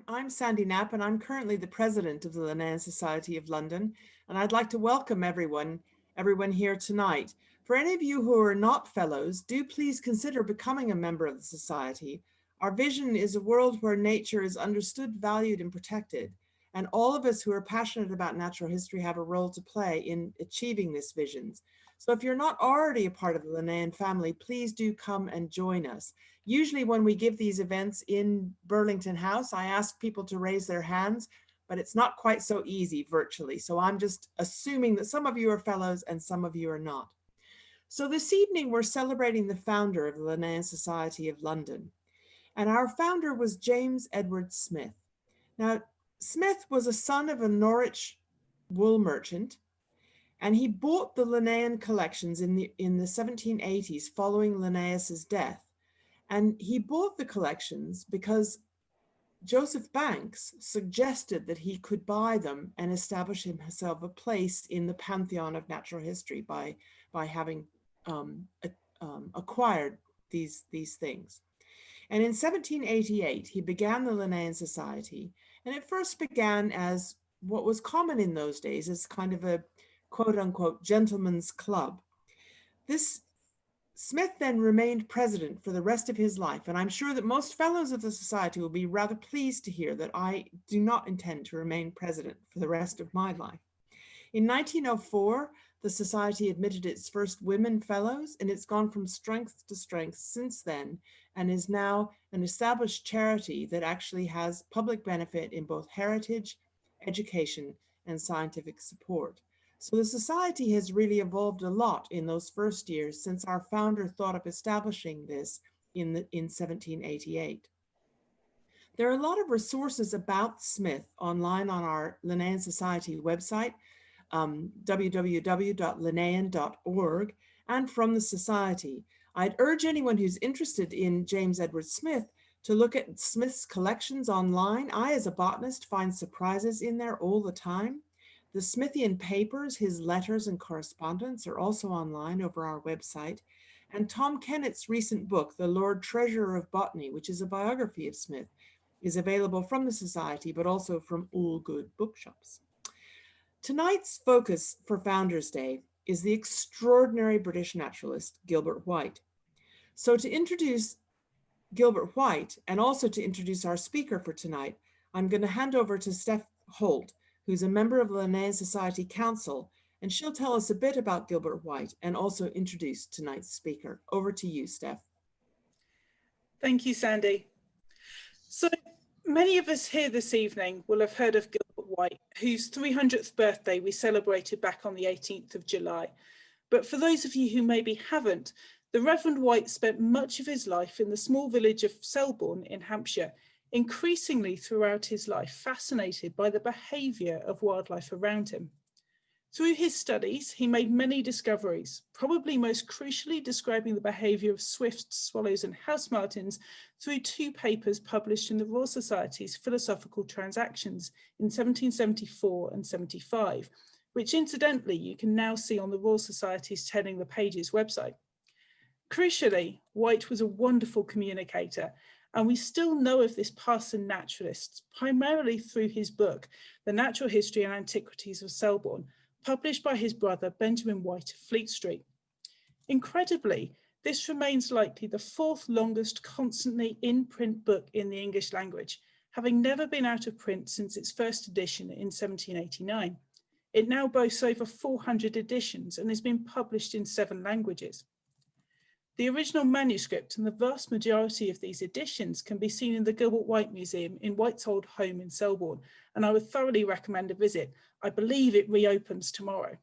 I'm Sandy Knapp, and I'm currently the president of the Linnean Society of London, and I'd like to welcome everyone here tonight. For any of you who are not fellows, do please consider becoming a member of the Society. Our vision is a world where nature is understood, valued, and protected, and all of us who are passionate about natural history have a role to play in achieving this vision. So if you're not already a part of the Linnean family, please do come and join us. Usually when we give these events in Burlington House, I ask people to raise their hands, but it's not quite so easy virtually. So I'm just assuming that some of you are fellows and some of you are not. So this evening, we're celebrating the founder of the Linnean Society of London. And our founder was James Edward Smith. Now, Smith was a son of a Norwich wool merchant, and he bought the Linnean collections in the 1780s following Linnaeus's death. And he bought the collections because Joseph Banks suggested that he could buy them and establish himself a place in the pantheon of natural history by having acquired these things. And in 1788, he began the Linnean Society, and it first began as what was common in those days as kind of a quote unquote gentleman's club. This Smith then remained president for the rest of his life, and I'm sure that most fellows of the society will be rather pleased to hear that I do not intend to remain president for the rest of my life. In 1904, the society admitted its first women fellows, and it's gone from strength to strength since then, and is now an established charity that actually has public benefit in both heritage, education, and scientific support. So the society has really evolved a lot in those first years since our founder thought of establishing this in 1788. There are a lot of resources about Smith online on our Linnean Society website, www.linnean.org, and from the Society. I'd urge anyone who's interested in James Edward Smith to look at Smith's collections online. I, as a botanist, find surprises in there all the time. The Smithian papers, his letters and correspondence, are also online over our website. And Tom Kennett's recent book, The Lord Treasurer of Botany, which is a biography of Smith, is available from the Society, but also from all good bookshops. Tonight's focus for Founders Day is the extraordinary British naturalist, Gilbert White. So to introduce Gilbert White, and also to introduce our speaker for tonight, I'm going to hand over to Steph Holt, who's a member of the Linnean Society Council, and she'll tell us a bit about Gilbert White and also introduce tonight's speaker. Over to you, Steph. Thank you, Sandy. So many of us here this evening will have heard of Gilbert White, whose 300th birthday we celebrated back on the 18th of July. But for those of you who maybe haven't, the Reverend White spent much of his life in the small village of Selborne in Hampshire, increasingly throughout his life fascinated by the behaviour of wildlife around him. Through his studies, he made many discoveries, probably most crucially describing the behaviour of swifts, swallows and house martins through two papers published in the Royal Society's Philosophical Transactions in 1774 and 75, which incidentally you can now see on the Royal Society's Turning the Pages website. Crucially, White was a wonderful communicator, and we still know of this parson naturalist primarily through his book, The Natural History and Antiquities of Selborne, published by his brother Benjamin White of Fleet Street. Incredibly, this remains likely the fourth longest constantly in print book in the English language, having never been out of print since its first edition in 1789. It now boasts over 400 editions and has been published in 7 languages. The original manuscript and the vast majority of these editions can be seen in the Gilbert White Museum in White's old home in Selborne, and I would thoroughly recommend a visit. I believe it reopens tomorrow.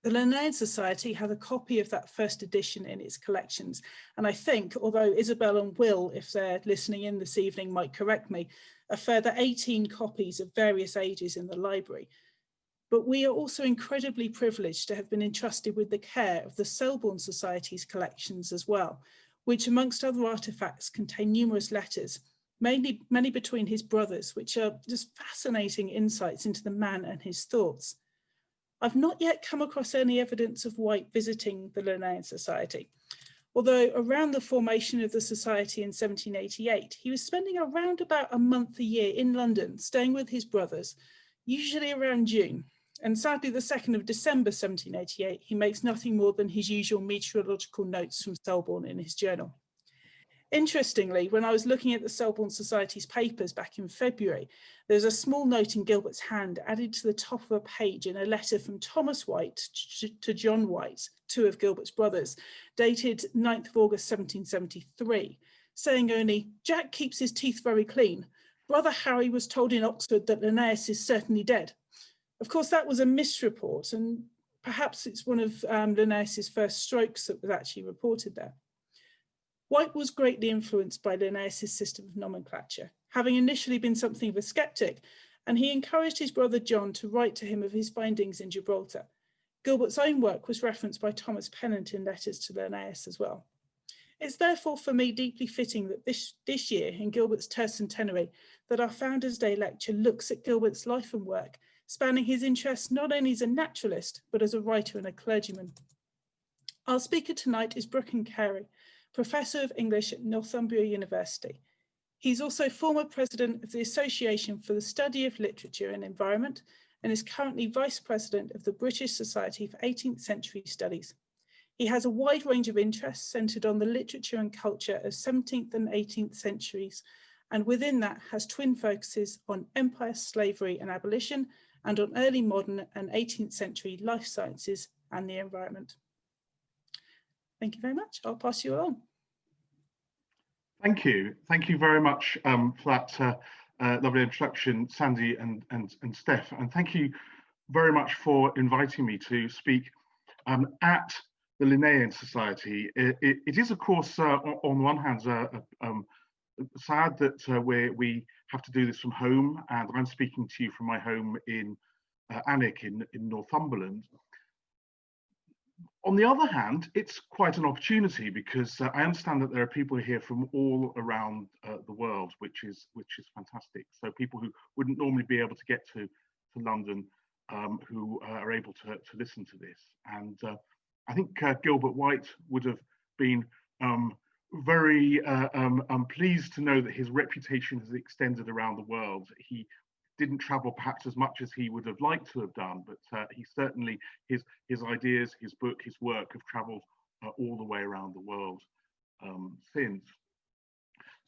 The Linnean Society has a copy of that first edition in its collections, and I think, although Isabel and Will, if they're listening in this evening, might correct me, a further 18 copies of various ages in the library. But we are also incredibly privileged to have been entrusted with the care of the Selborne Society's collections as well, which amongst other artefacts contain numerous letters, many between his brothers, which are just fascinating insights into the man and his thoughts. I've not yet come across any evidence of White visiting the Linnean Society. although around the formation of the Society in 1788, he was spending around about a month a year in London, staying with his brothers, usually around June. And sadly, the 2nd of December 1788, he makes nothing more than his usual meteorological notes from Selborne in his journal. Interestingly, when I was looking at the Selborne Society's papers back in February, there's a small note in Gilbert's hand added to the top of a page in a letter from Thomas White to John White, two of Gilbert's brothers, dated 9th of August 1773, saying only, "Jack keeps his teeth very clean. Brother Harry was told in Oxford that Linnaeus is certainly dead." Of course, that was a misreport, and perhaps it's one of Linnaeus's first strokes that was actually reported there. White was greatly influenced by Linnaeus's system of nomenclature, having initially been something of a skeptic, and he encouraged his brother John to write to him of his findings in Gibraltar. Gilbert's own work was referenced by Thomas Pennant in letters to Linnaeus as well. It's therefore for me deeply fitting that this year, in Gilbert's tercentenary, that our Founders' Day lecture looks at Gilbert's life and work, spanning his interests not only as a naturalist, but as a writer and a clergyman. Our speaker tonight is Brycchan Carey, Professor of English at Northumbria University. He's also former president of the Association for the Study of Literature and Environment, and is currently vice president of the British Society for 18th Century Studies. He has a wide range of interests centered on the literature and culture of 17th and 18th centuries, and within that has twin focuses on empire, slavery and abolition, and on early modern and 18th century life sciences and the environment. Thank you very much. I'll pass you along. Thank you. Thank you very much for that lovely introduction, Sandy and Steph. And thank you very much for inviting me to speak at the Linnean Society. It is, of course, on one hand, sad that we have to do this from home, and I'm speaking to you from my home in Alnwick in Northumberland. On the other hand, it's quite an opportunity because I understand that there are people here from all around the world, which is fantastic. So people who wouldn't normally be able to get to London, who are able to listen to this. And I think Gilbert White would have been very pleased to know that his reputation has extended around the world. He didn't travel perhaps as much as he would have liked to have done, but he certainly, his ideas, his book, his work have traveled all the way around the world since.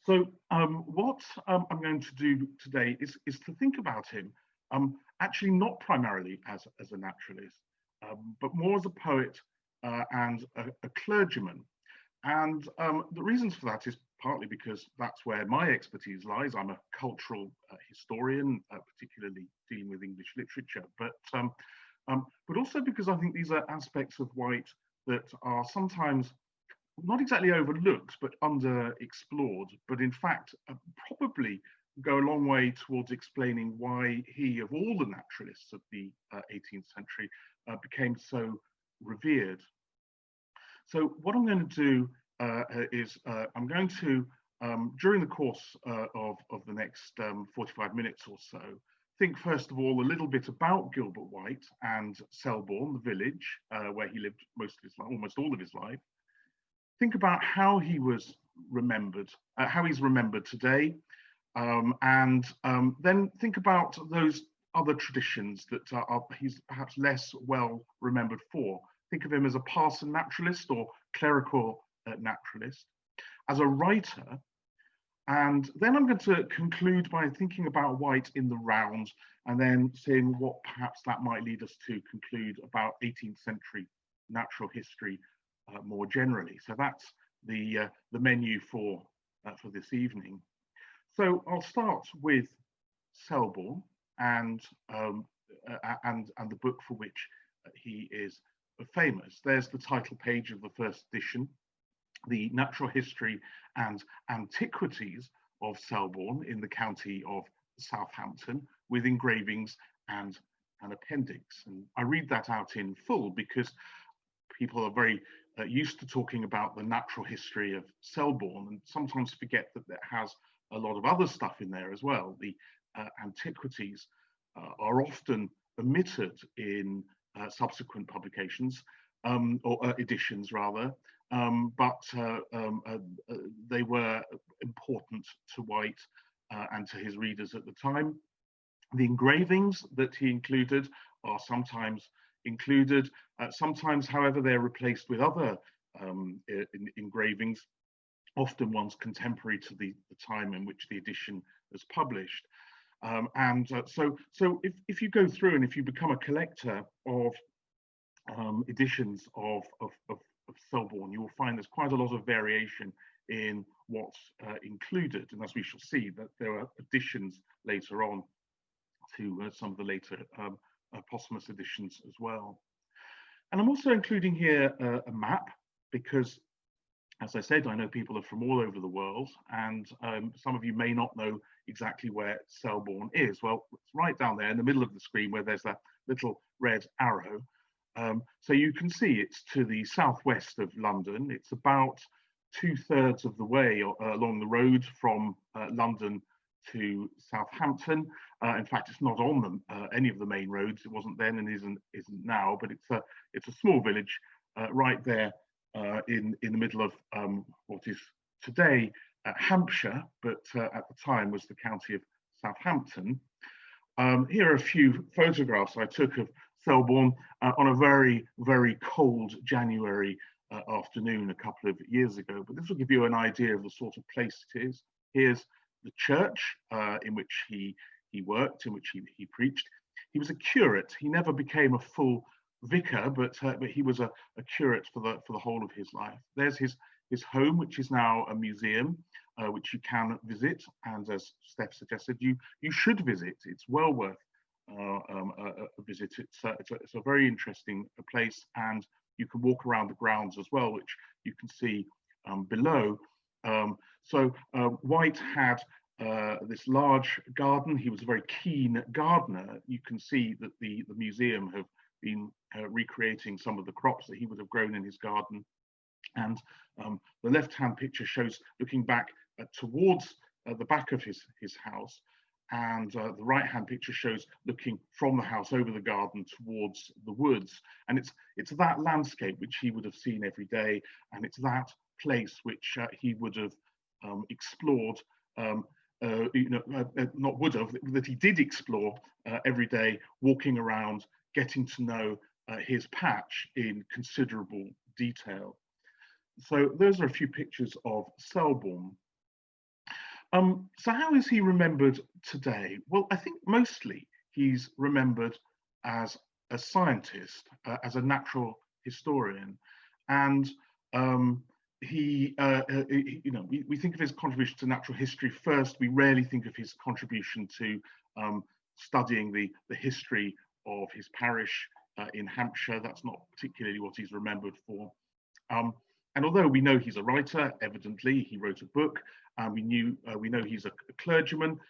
So what I'm going to do today is to think about him, actually not primarily as a naturalist, but more as a poet and a clergyman. And the reasons for that is partly because that's where my expertise lies. I'm a cultural historian, particularly dealing with English literature, but also because I think these are aspects of White that are sometimes not exactly overlooked, but underexplored, but in fact probably go a long way towards explaining why he, of all the naturalists of the 18th century, became so revered. So what I'm going to do is I'm going to, during the course of the next 45 minutes or so, think first of all a little bit about Gilbert White and Selborne, the village where he lived almost all of his life. Think about how he was remembered, how he's remembered today, and then think about those other traditions that he's perhaps less well remembered for. Think of him as a parson naturalist or clerical naturalist, as a writer, and then I'm going to conclude by thinking about White in the round, and then seeing what perhaps that might lead us to conclude about 18th century natural history more generally. So that's the menu for this evening. So I'll start with Selborne and the book for which he is famous. There's the title page of the first edition, The Natural History and Antiquities of Selborne in the county of Southampton, with engravings and an appendix. And I read that out in full because people are very used to talking about the natural history of Selborne and sometimes forget that it has a lot of other stuff in there as well. The antiquities are often omitted in subsequent publications, or editions rather, but they were important to White and to his readers at the time. The engravings that he included are sometimes included. Sometimes, however, they're replaced with other engravings, often ones contemporary to the time in which the edition was published. So if you go through and if you become a collector of editions of Selborne, you will find there's quite a lot of variation in what's included. And as we shall see, that there are additions later on to some of the later posthumous editions as well. And I'm also including here a map because, as I said, I know people are from all over the world, and some of you may not know exactly where Selborne is. Well, it's right down there in the middle of the screen where there's that little red arrow. So you can see it's to the southwest of London. It's about 2/3 of the way along the road from London to Southampton. In fact, it's not on any of the main roads. It wasn't then and isn't now, but it's a small village right there in the middle of what is today Hampshire, but at the time was the county of Southampton. Here are a few photographs I took of Selborne on a very, very cold January afternoon a couple of years ago, but this will give you an idea of the sort of place it is. Here's the church in which he worked, in which he preached. He was a curate. He never became a full vicar, but he was a curate for the whole of his life. There's his home, which is now a museum, which you can visit, and as Steph suggested, you should visit. It's well worth a visit. It's a very interesting place, and you can walk around the grounds as well, which you can see below. So White had this large garden. He was a very keen gardener. You can see that the museum have been recreating some of the crops that he would have grown in his garden. And the left-hand picture shows looking back towards the back of his house, and the right-hand picture shows looking from the house over the garden towards the woods. And it's that landscape which he would have seen every day, and it's that place which he would have explored, not would have, that he did explore every day, walking around, getting to know his patch in considerable detail. So those are a few pictures of Selborne. So how is he remembered today? Well, I think mostly he's remembered as a scientist, as a natural historian, and we think of his contribution to natural history first. We rarely think of his contribution to studying the history of his parish in Hampshire. That's not particularly what he's remembered for. And although we know he's a writer, evidently he wrote a book, and we know he's a clergyman,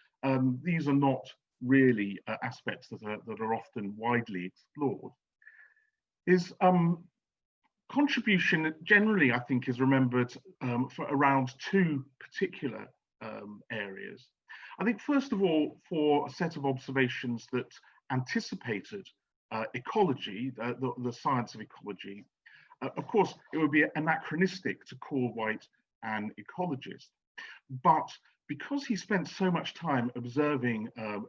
these are not really aspects that are often widely explored. His contribution generally, I think, is remembered for around two particular areas. I think, first of all, for a set of observations that anticipated ecology, the science of ecology. Of course, it would be anachronistic to call White an ecologist, but because he spent so much time observing a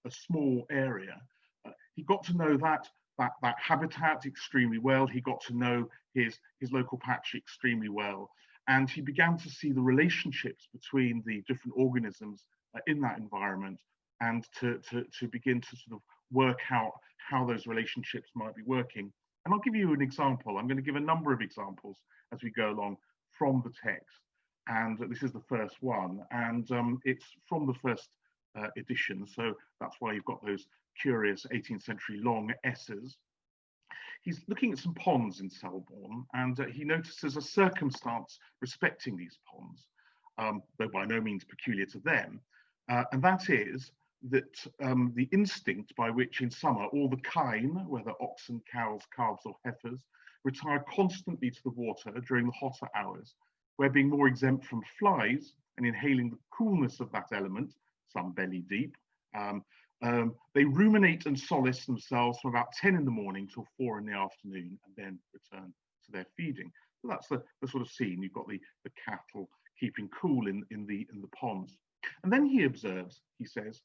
small area, he got to know that habitat extremely well. He got to know his local patch extremely well, and he began to see the relationships between the different organisms in that environment, and to begin to sort of work out how those relationships might be working. And I'll give you an example. I'm going to give a number of examples as we go along from the text. And this is the first one. And it's from the first edition. So that's why you've got those curious 18th century long S's. He's looking at some ponds in Selborne, and he notices a circumstance respecting these ponds, though by no means peculiar to them. And that is that the instinct by which in summer all the kine, whether oxen, cows, calves or heifers, retire constantly to the water during the hotter hours, where being more exempt from flies and inhaling the coolness of that element, some belly deep, they ruminate and solace themselves from about 10 in the morning till 4 in the afternoon, and then return to their feeding. So that's the sort of scene. You've got the cattle keeping cool in the ponds. And then he observes, he says,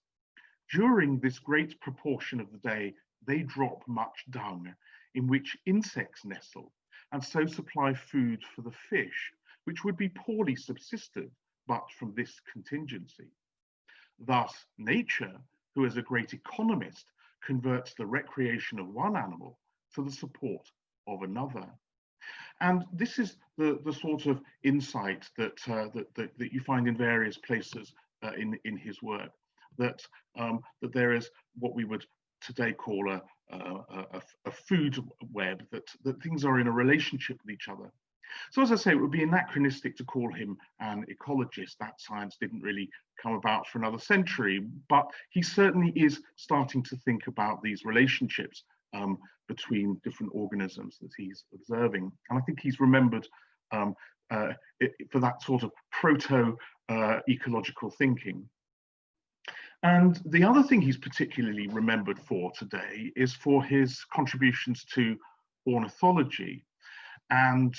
during this great proportion of the day, they drop much dung, in which insects nestle, and so supply food for the fish, which would be poorly subsisted but from this contingency. Thus, nature, who is a great economist, converts the recreation of one animal to the support of another. And this is the sort of insight that you find in various places in his work, that there is what we would today call a food web, that things are in a relationship with each other. So as I say, it would be anachronistic to call him an ecologist. That science didn't really come about for another century, but he certainly is starting to think about these relationships between different organisms that he's observing. And I think he's remembered for that sort of proto-ecological thinking. And the other thing he's particularly remembered for today is for his contributions to ornithology. And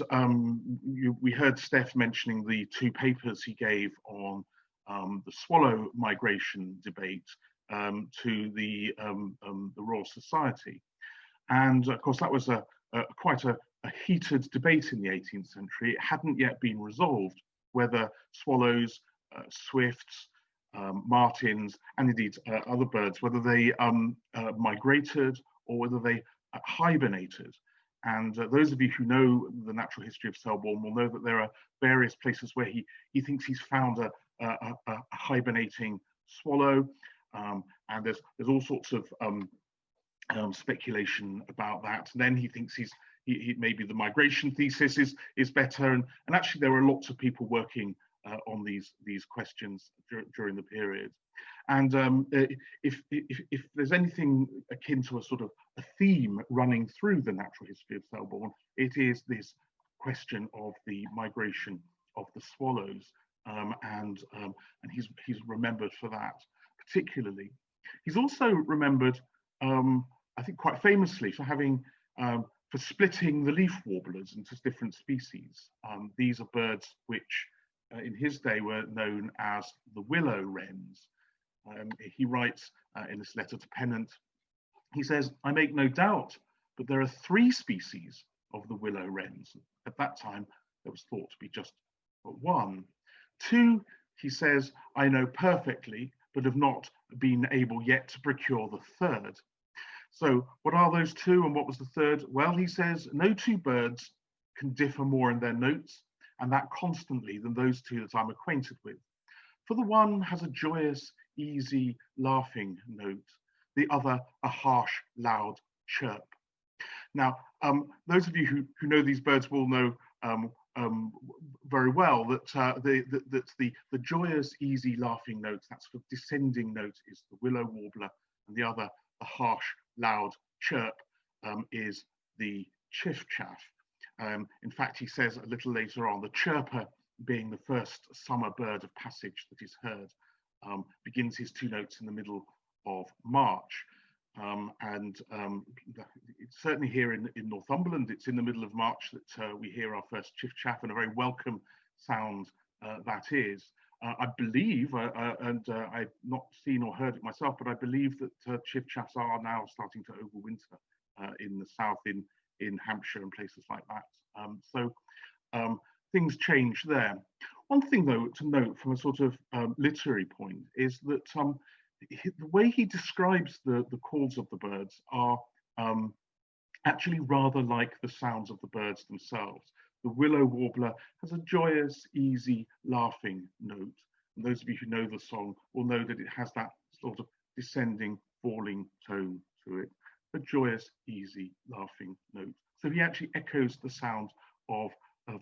we heard Steph mentioning the 2 papers he gave on the swallow migration debate to the Royal Society. And of course, that was quite a heated debate in the 18th century. It hadn't yet been resolved whether swallows, swifts, martins, and indeed other birds, whether they migrated or whether they hibernated. And those of you who know the natural history of Selborne will know that there are various places where he thinks he's found a hibernating swallow, and there's all sorts of speculation about that. And then he thinks he maybe the migration thesis is better, and actually there are lots of people working on these questions during the period. And if there's anything akin to a sort of a theme running through the natural history of Selborne, it is this question of the migration of the swallows, and he's remembered for that particularly. He's also remembered, I think, quite famously for having for splitting the leaf warblers into different species. These are birds which in his day were known as the willow wrens. He writes in this letter to Pennant, he says, "I make no doubt, but there are 3 species of the willow wrens. At that time, there was thought to be just 1. 2, he says, I know perfectly, but have not been able yet to procure the 3rd. So what are those 2 and what was the 3rd? Well, he says, no 2 birds can differ more in their notes, and that constantly, than those 2 that I'm acquainted with. For the one has a joyous, easy, laughing note, the other a harsh, loud chirp." Now, those of you who know these birds will know very well that the joyous, easy, laughing notes, that's the descending note, is the willow warbler, and the other, the harsh, loud chirp, is the chiffchaff. In fact, he says a little later on, the chirper, being the first summer bird of passage that is heard, begins his 2 notes in the middle of March. It's certainly here in Northumberland, it's in the middle of March that we hear our first chiffchaff, and a very welcome sound that is. I believe, and I've not seen or heard it myself, but I believe that chiffchaffs are now starting to overwinter in the south, in Hampshire and places like that. So things change there. One thing, though, to note from a sort of literary point is that the way he describes the calls of the birds are actually rather like the sounds of the birds themselves. The willow warbler has a joyous, easy, laughing note. And those of you who know the song will know that it has that sort of descending, falling tone to it. A joyous, easy, laughing note. So he actually echoes the sound of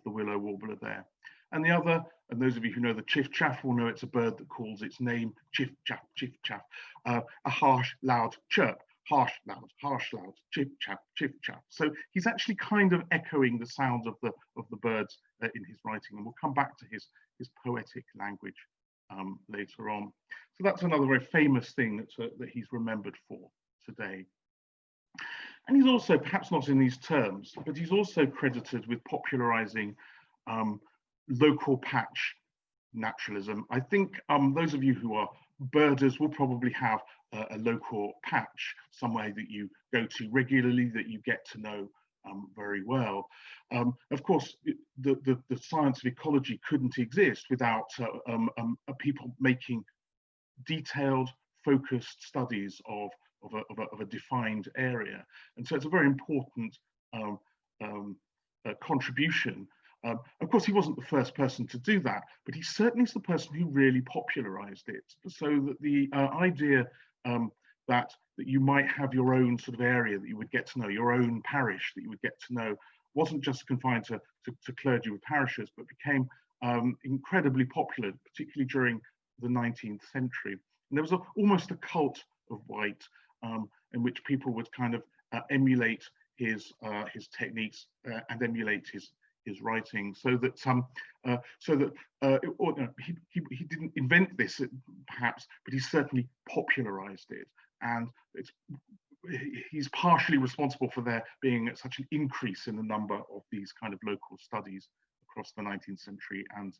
the willow warbler there. And the other, and those of you who know the chiffchaff will know it's a bird that calls its name, chiffchaff, chiffchaff, a harsh, loud chirp, harsh, loud, chiffchaff, chiffchaff. So he's actually kind of echoing the sound of the birds in his writing, and we'll come back to his poetic language later on. So that's another very famous thing that he's remembered for today. And he's also, perhaps not in these terms, but he's also credited with popularising local patch naturalism. I think those of you who are birders will probably have a local patch somewhere that you go to regularly, that you get to know very well. Of course, the science of ecology couldn't exist without people making detailed, focused studies of a defined area. And so it's a very important contribution. Of course, he wasn't the first person to do that, but he certainly is the person who really popularized it. So that the idea that you might have your own sort of area that you would get to know, your own parish that you would get to know, wasn't just confined to clergy with parishes, but became incredibly popular, particularly during the 19th century. And there was almost a cult of White in which people would kind of emulate his techniques and emulate his writing, so that he didn't invent this perhaps, but he certainly popularized it, and he's partially responsible for there being such an increase in the number of these kind of local studies across the 19th century and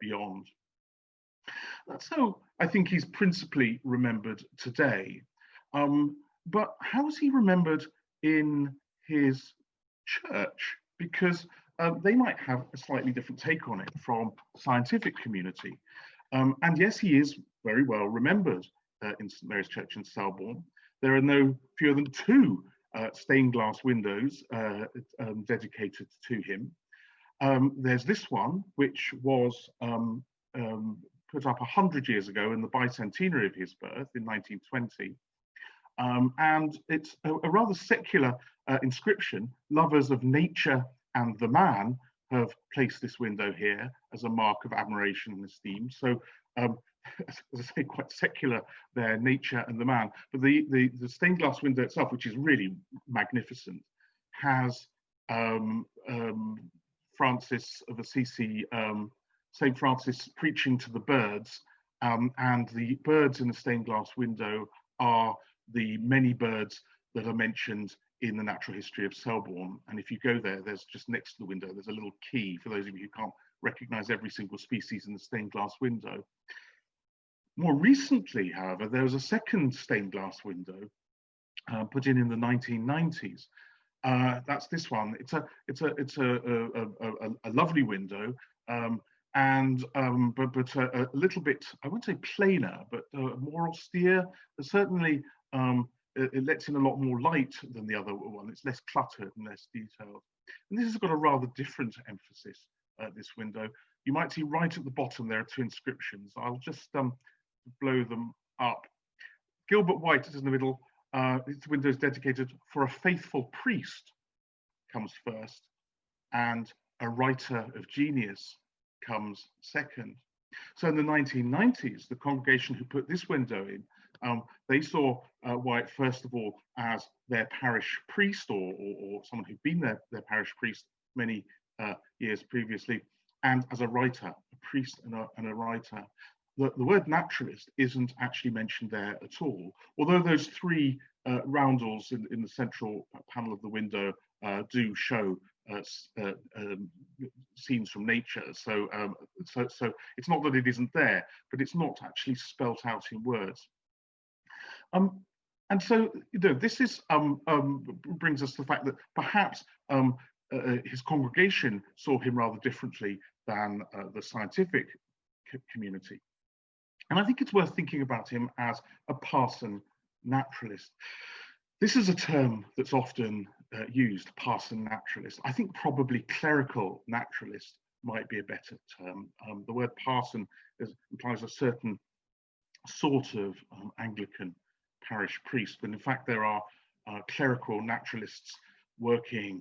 beyond. That's how I think he's principally remembered today. But how is he remembered in his church? Because they might have a slightly different take on it from the scientific community. And yes, he is very well remembered in St Mary's Church in Selborne. There are no fewer than 2 stained glass windows dedicated to him. There's this one, which was put up 100 years ago in the bicentenary of his birth in 1920. And it's a rather secular inscription. Lovers of nature and the man have placed this window here as a mark of admiration and esteem. So, as I say, quite secular there, nature and the man. But the stained glass window itself, which is really magnificent, has Francis of Assisi, St. Francis preaching to the birds, and the birds in the stained glass window are the many birds that are mentioned in the Natural History of Selborne. And if you go there, there's just next to the window, there's a little key for those of you who can't recognize every single species in the stained glass window. More recently, however, there was a second stained glass window put in the 1990s. That's this one. It's a lovely window, but a little bit, I wouldn't say plainer, but more austere. Certainly, it lets in a lot more light than the other one. It's less cluttered and less detailed. And this has got a rather different emphasis, this window. You might see right at the bottom there are 2 inscriptions. I'll just blow them up. Gilbert White is in the middle. This window is dedicated for a faithful priest, comes first, and a writer of genius comes second. So in the 1990s, the congregation who put this window in, they saw White first of all as their parish priest, or someone who'd been their parish priest many years previously, and as a writer, a priest and a writer. The word naturalist isn't actually mentioned there at all, although those 3 roundels in the central panel of the window do show scenes from nature. So it's not that it isn't there, but it's not actually spelt out in words. And so, this is brings us to the fact that perhaps his congregation saw him rather differently than the scientific community. And I think it's worth thinking about him as a parson naturalist. This is a term that's often used, parson naturalist. I think probably clerical naturalist might be a better term. The word parson implies a certain sort of Anglican parish priest, but in fact there are clerical naturalists working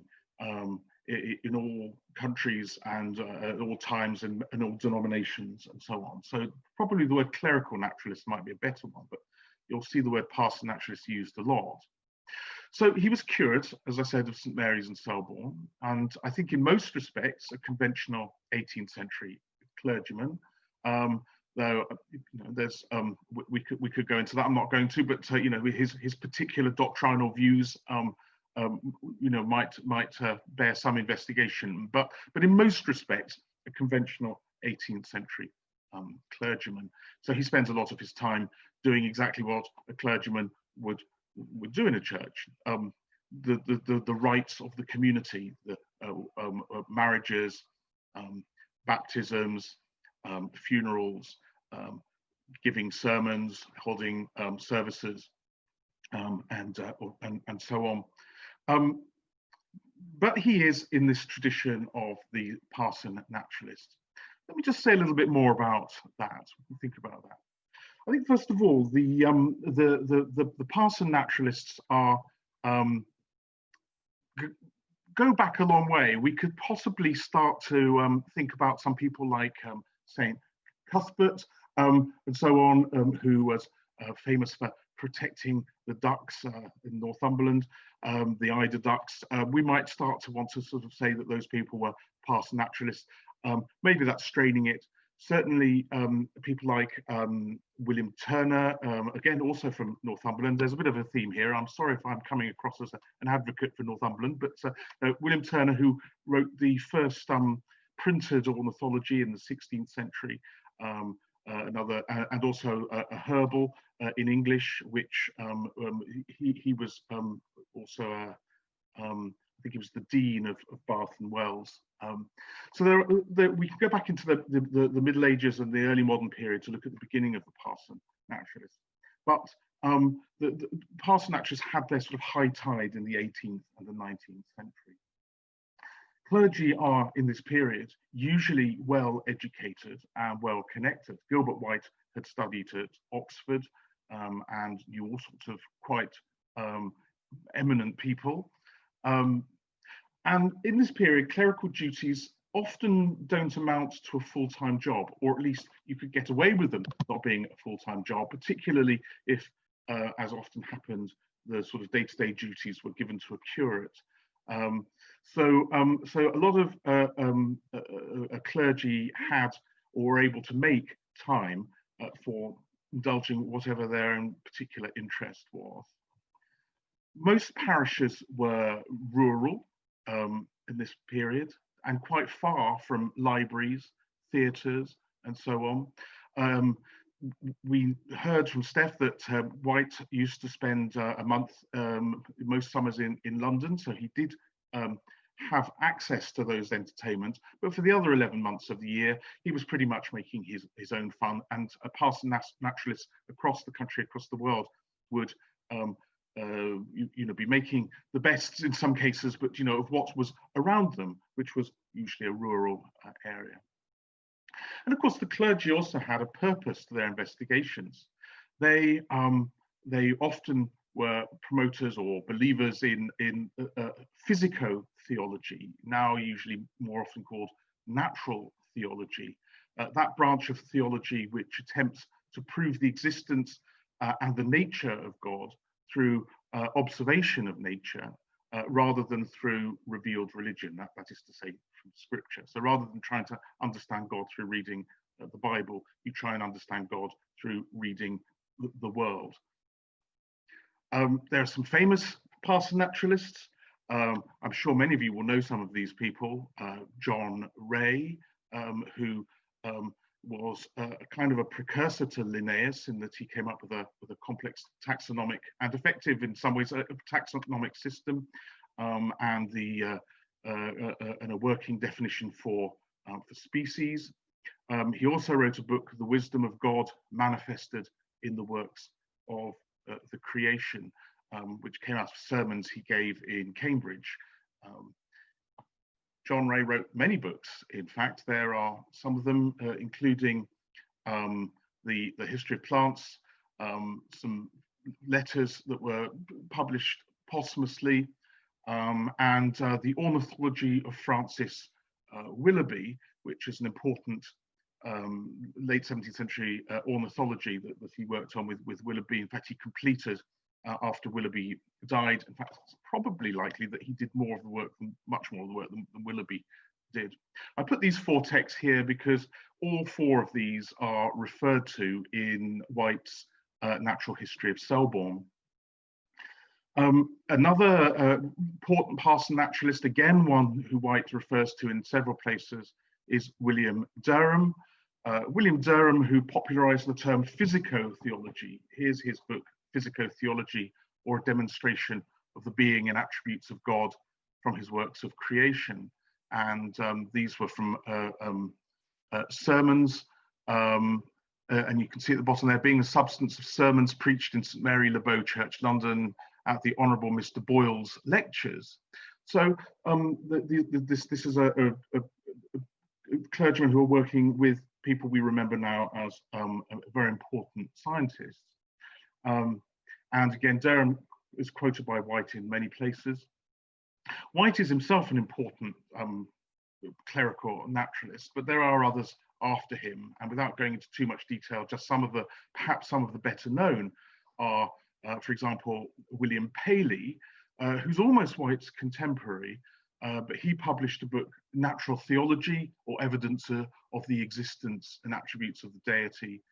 in all countries and at all times and all denominations and so on. So probably the word clerical naturalist might be a better one, but you'll see the word parson naturalist used a lot. So he was curate, as I said, of St Mary's in Selborne, and I think in most respects a conventional 18th century clergyman. Though there's we could go into that. I'm not going to, but his particular doctrinal views might bear some investigation, but in most respects, a conventional 18th century clergyman. So he spends a lot of his time doing exactly what a clergyman would do in a church. The rites of the community, the marriages, baptisms, funerals, giving sermons, holding services, and so on. But he is in this tradition of the parson naturalist. Let me just say a little bit more about that. Think about that. I think first of all, the parson naturalists are go back a long way. We could possibly start to think about some people like Saint Cuthbert and so on, who was famous for protecting the ducks in Northumberland, the eider ducks. We might start to want to sort of say that those people were parson naturalists. Maybe that's straining it. Certainly people like William Turner, again, also from Northumberland. There's a bit of a theme here. I'm sorry if I'm coming across as an advocate for Northumberland, but William Turner, who wrote the first printed ornithology in the 16th century, and also a herbal in English, which he was also I think he was the Dean of Bath and Wells. So we can go back into the Middle Ages and the early modern period to look at the beginning of the parson naturalists. But the parson naturalists had their sort of high tide in the 18th and the 19th century. Clergy are, in this period, usually well educated and well connected. Gilbert White had studied at Oxford and knew all sorts of quite eminent people. And in this period, clerical duties often don't amount to a full-time job, or at least you could get away with them not being a full-time job, particularly if, as often happened, the sort of day-to-day duties were given to a curate. So a lot of a clergy had or were able to make time for indulging whatever their own particular interest was. Most parishes were rural in this period and quite far from libraries, theatres, and so on. We heard from Steph that White used to spend a month most summers in London, so he did have access to those entertainments, but for the other 11 months of the year, he was pretty much making his own fun, and parson naturalists across the country, across the world, would be making the best in some cases, but of what was around them, which was usually a rural area. And of course, the clergy also had a purpose to their investigations. They often were promoters or believers in physico-theology, now usually more often called natural theology, that branch of theology which attempts to prove the existence and the nature of God through observation of nature, rather than through revealed religion, that is to say, from scripture. So rather than trying to understand God through reading the Bible, you try and understand God through reading the world. There are some famous parson naturalists. I'm sure many of you will know some of these people. John Ray, who was a kind of a precursor to Linnaeus in that he came up with a complex taxonomic and effective in some ways a taxonomic system, and a working definition for species. He also wrote a book, The Wisdom of God Manifested in the Works of the Creation, which came out of sermons he gave in Cambridge. John Ray wrote many books. In fact, there are some of them, including the History of Plants, some letters that were published posthumously, and the Ornithology of Francis Willoughby, which is an important late 17th century ornithology that he worked on with Willoughby. In fact, he completed after Willoughby died. In fact, it's probably likely that he did more of the work, much more of the work than Willoughby did. I put these four texts here because all four of these are referred to in White's Natural History of Selborne. Another important parson naturalist, again one who White refers to in several places, is William Derham. William Derham, who popularised the term physico-theology. Here's his book, Physico-Theology, or a demonstration of the being and attributes of God from his works of creation. And these were from sermons, and you can see at the bottom there, being the substance of sermons preached in St Mary Le Bow Church, London, at the Honourable Mr Boyle's lectures. So this is a clergyman who are working with people we remember now as very important scientists. And again, Derham is quoted by White in many places. White is himself an important clerical naturalist, but there are others after him. And without going into too much detail, just perhaps some of the better known are, for example, William Paley, who's almost White's contemporary, but he published a book, Natural Theology, or Evidence of the Existence and Attributes of the Deity,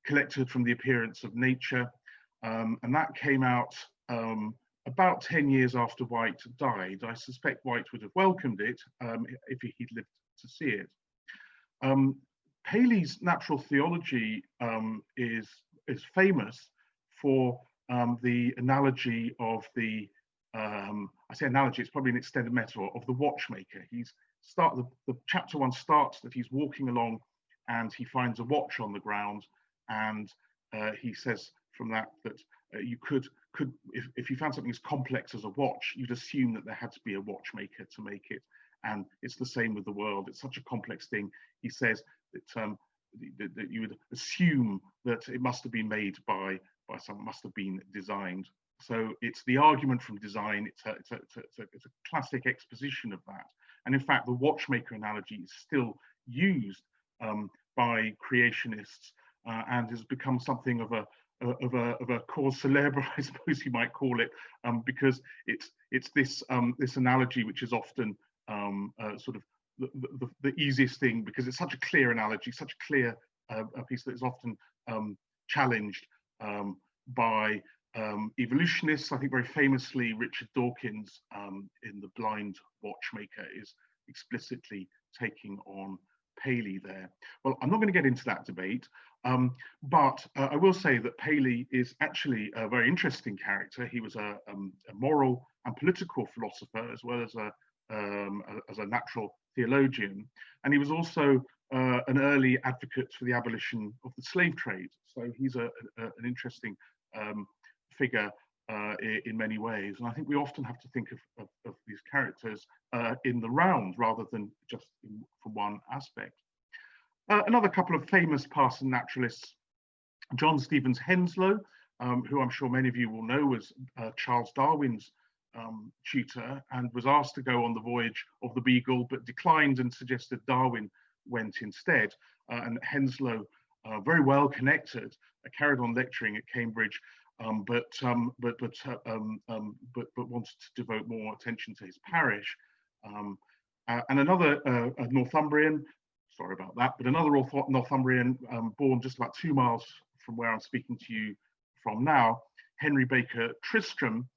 collected from the appearance of nature. And that came out about 10 years after White died. I suspect White would have welcomed it if he'd lived to see it. Paley's Natural Theology is famous for the analogy of the, I say analogy, it's probably an extended metaphor, of the watchmaker. The chapter 1 starts that he's walking along and he finds a watch on the ground, and he says from that you could if you found something as complex as a watch, you'd assume that there had to be a watchmaker to make it. And it's the same with the world. It's such a complex thing. He says that you would assume that it must have been made by someone, must have been designed. So it's the argument from design. It's a classic exposition of that. And in fact, the watchmaker analogy is still used by creationists and has become something of a cause célèbre, I suppose you might call it, because it's this analogy which is often sort of the easiest thing, because it's such a clear analogy, such a clear piece that is often challenged by evolutionists. I think very famously Richard Dawkins in The Blind Watchmaker is explicitly taking on Paley there. Well, I'm not going to get into that debate, but I will say that Paley is actually a very interesting character. He was a moral and political philosopher, as well as a natural theologian, and he was also an early advocate for the abolition of the slave trade. So he's an interesting figure in many ways, and I think we often have to think of these characters in the round rather than just for one aspect. Another couple of famous parson naturalists, John Stevens Henslow, who I'm sure many of you will know was Charles Darwin's tutor, and was asked to go on the voyage of the Beagle, but declined and suggested Darwin went instead. And Henslow, very well connected, carried on lecturing at Cambridge, but wanted to devote more attention to his parish. And another Northumbrian, sorry about that, but another Northumbrian born just about 2 miles from where I'm speaking to you from now, Henry Baker Tristram,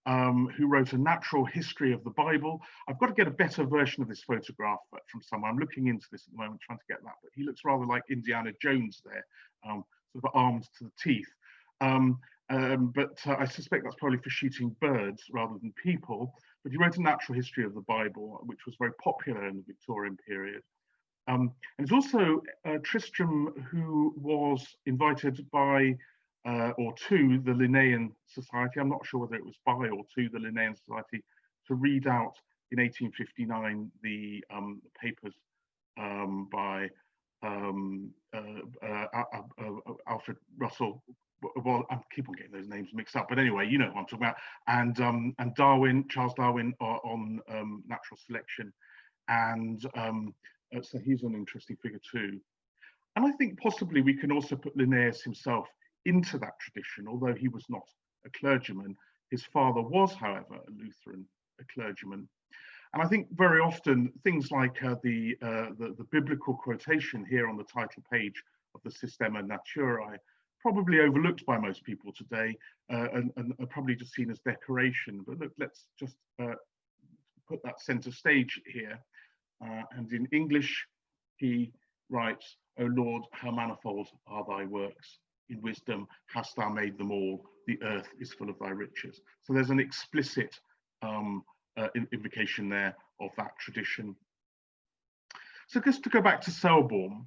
who wrote a natural history of the Bible. I've got to get a better version of this photograph from somewhere. I'm looking into this at the moment, trying to get that, but he looks rather like Indiana Jones there, sort of armed to the teeth. But I suspect that's probably for shooting birds rather than people. But he wrote a natural history of the Bible, which was very popular in the Victorian period. And it's also Tristram who was invited by or to the Linnean Society, I'm not sure whether it was by or to the Linnean Society, to read out in 1859 the papers by Alfred Russell. Well, I keep on getting those names mixed up, but anyway, you know what I'm talking about. And Darwin, Charles Darwin, on natural selection, and so he's an interesting figure too. And I think possibly we can also put Linnaeus himself into that tradition, although he was not a clergyman. His father was, however, a Lutheran, a clergyman. And I think very often things like the biblical quotation here on the title page of the Systema Naturae probably overlooked by most people today, and are probably just seen as decoration. But look, let's just put that centre stage here. And in English, he writes, "O Lord, how manifold are thy works. In wisdom hast thou made them all. The earth is full of thy riches." So there's an explicit invocation there of that tradition. So just to go back to Selborne,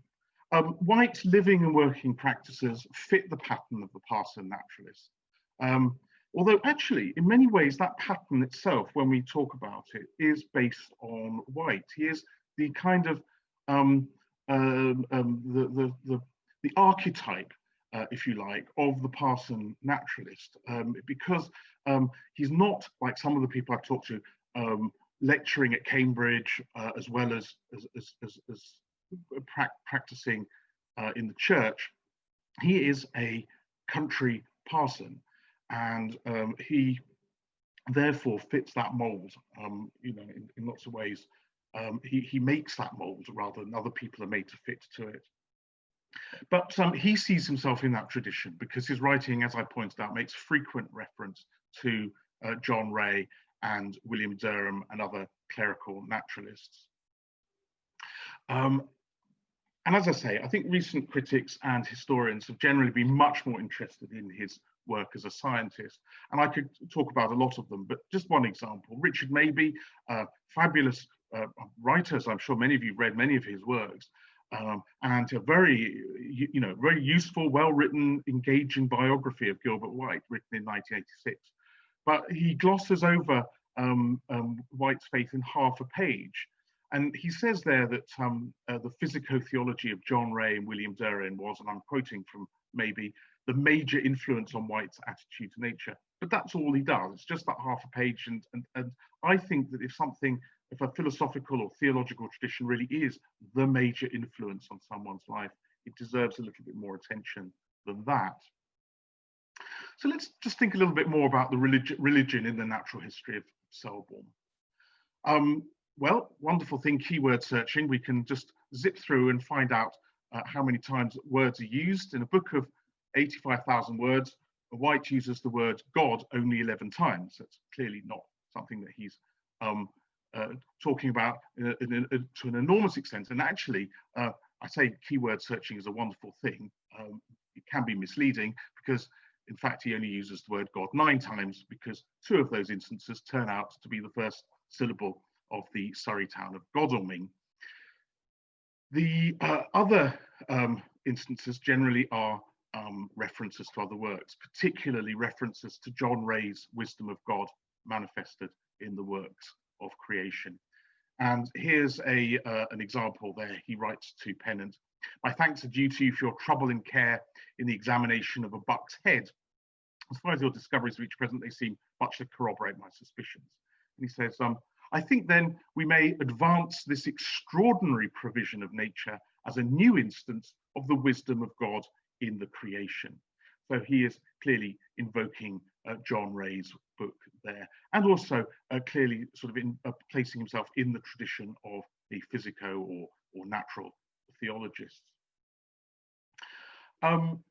White's living and working practices fit the pattern of the parson naturalist. Although actually, in many ways, that pattern itself, when we talk about it, is based on White. He is the kind of the archetype, if you like, of the parson naturalist, because he's not like some of the people I've talked to, lecturing at Cambridge, as well as practicing in the church. He is a country parson, and he therefore fits that mold, you know, in lots of ways. He makes that mold rather than other people are made to fit to it. But he sees himself in that tradition because his writing, as I pointed out, makes frequent reference to John Ray and William Derham and other clerical naturalists. And as I say, I think recent critics and historians have generally been much more interested in his work as a scientist. And I could talk about a lot of them, but just one example, Richard Mabey, fabulous writers. I'm sure many of you read many of his works, and a very, very useful, well-written, engaging biography of Gilbert White, written in 1986. But he glosses over White's faith in half a page. And he says there that the physico-theology of John Ray and William Derham was, and I'm quoting from maybe, the major influence on White's attitude to nature. But that's all he does. It's just that half a page. And I think that if a philosophical or theological tradition really is the major influence on someone's life, it deserves a little bit more attention than that. So let's just think a little bit more about the religion in the natural history of Selborne. Well, wonderful thing, keyword searching. We can just zip through and find out how many times words are used. In a book of 85,000 words, White uses the word God only 11 times. That's clearly not something that he's talking about to an enormous extent. And actually, I say keyword searching is a wonderful thing. It can be misleading because, in fact, he only uses the word God 9 times because 2 of those instances turn out to be the first syllable of the Surrey town of Godalming. The other instances generally are references to other works, particularly references to John Ray's wisdom of God manifested in the works of creation. And here's an example there. He writes to Pennant, "My thanks are due to you for your trouble and care in the examination of a buck's head. As far as your discoveries reach present, they seem much to corroborate my suspicions." And he says, "I think then we may advance this extraordinary provision of nature as a new instance of the wisdom of God in the creation." So he is clearly invoking John Ray's book there, and also clearly sort of placing himself in the tradition of the physico or natural theologists. Of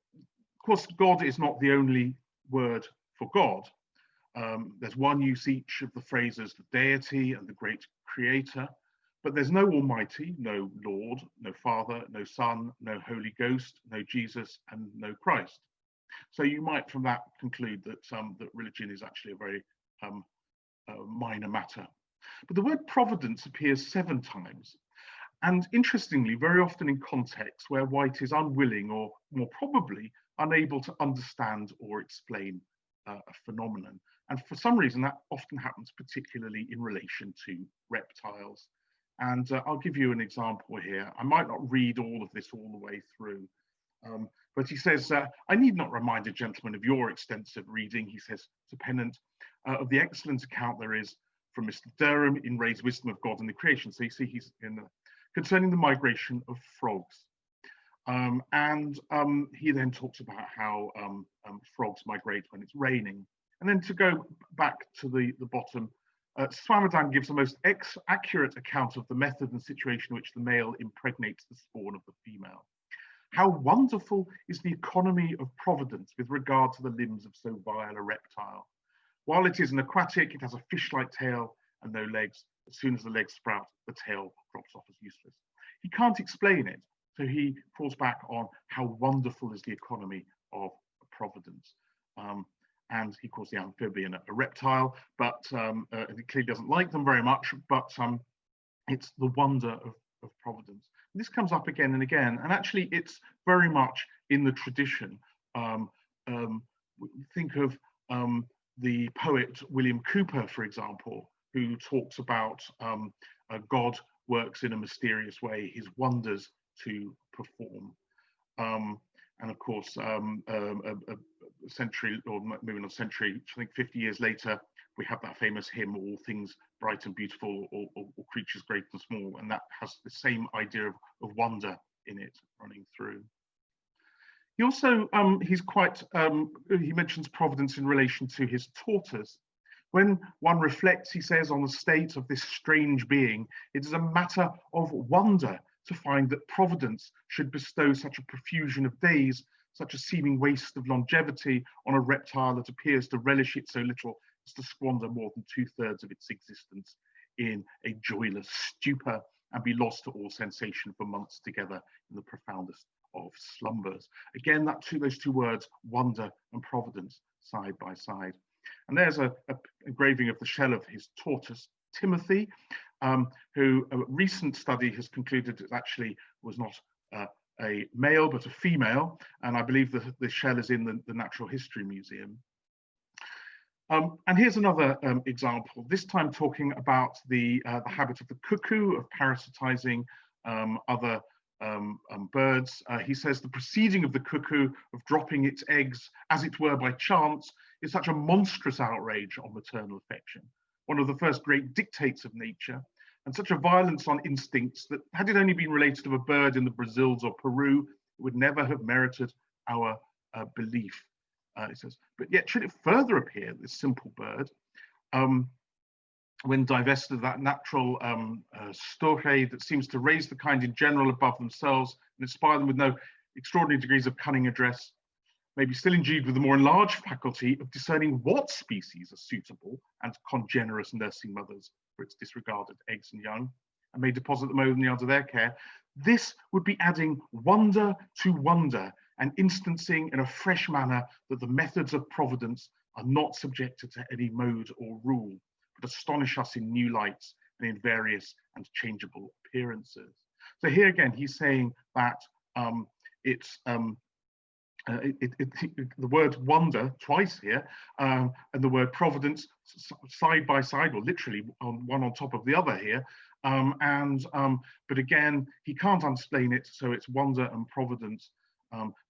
course, God is not the only word for God. There's one use each of the phrases, the deity and the great creator, but there's no Almighty, no Lord, no Father, no Son, no Holy Ghost, no Jesus, and no Christ. So you might from that conclude that that religion is actually a very minor matter. But the word providence appears 7 times. And interestingly, very often in contexts where White is unwilling or more probably unable to understand or explain a phenomenon. And for some reason, that often happens particularly in relation to reptiles. And I'll give you an example here. I might not read all of this all the way through, but he says, "I need not remind a gentleman of your extensive reading," he says to Pennant, "of the excellent account there is from Mr. Derham in Ray's Wisdom of God and the Creation." So you see he's concerning the migration of frogs. He then talks about how frogs migrate when it's raining. And then to go back to the bottom, Swammerdam gives the most accurate account of the method and situation in which the male impregnates the spawn of the female. How wonderful is the economy of providence with regard to the limbs of so vile a reptile. While it is an aquatic, it has a fish-like tail and no legs. As soon as the legs sprout, the tail drops off as useless. He can't explain it, so he falls back on how wonderful is the economy of providence. And he calls the amphibian a reptile, but he clearly doesn't like them very much, but it's the wonder of providence. And this comes up again and again, and actually it's very much in the tradition. Think of the poet William Cowper, for example, who talks about God works in a mysterious way, his wonders to perform. And of course, a century, or maybe not a century, I think 50 years later, we have that famous hymn, all things bright and beautiful, or creatures great and small, and that has the same idea of wonder in it running through. He also, he mentions providence in relation to his tortoise. When one reflects, he says, on the state of this strange being, it is a matter of wonder to find that providence should bestow such a profusion of days, such a seeming waste of longevity on a reptile that appears to relish it so little as to squander more than 2/3 of its existence in a joyless stupor and be lost to all sensation for months together in the profoundest of slumbers. Again, those two words, wonder and providence, side by side. And there's a engraving of the shell of his tortoise, Timothy, who a recent study has concluded it actually was not a male, but a female. And I believe that the shell is in the Natural History Museum. And here's another example, this time talking about the habit of the cuckoo of parasitizing other birds. He says the proceeding of the cuckoo of dropping its eggs, as it were by chance, is such a monstrous outrage on maternal affection, one of the first great dictates of nature, and such a violence on instincts that had it only been related of a bird in the Brazils or Peru, it would never have merited our belief. It says, but yet should it further appear, this simple bird, when divested of that natural storge that seems to raise the kind in general above themselves and inspire them with no extraordinary degrees of cunning address, may be still endued with the more enlarged faculty of discerning what species are suitable and congenerous nursing mothers for its disregarded eggs and young, and may deposit them only under their care, this would be adding wonder to wonder and instancing in a fresh manner that the methods of providence are not subjected to any mode or rule, but astonish us in new lights and in various and changeable appearances. So here again, he's saying that the word wonder twice here, and the word providence side by side, or literally one on top of the other here. But again, he can't explain it, so it's wonder and providence.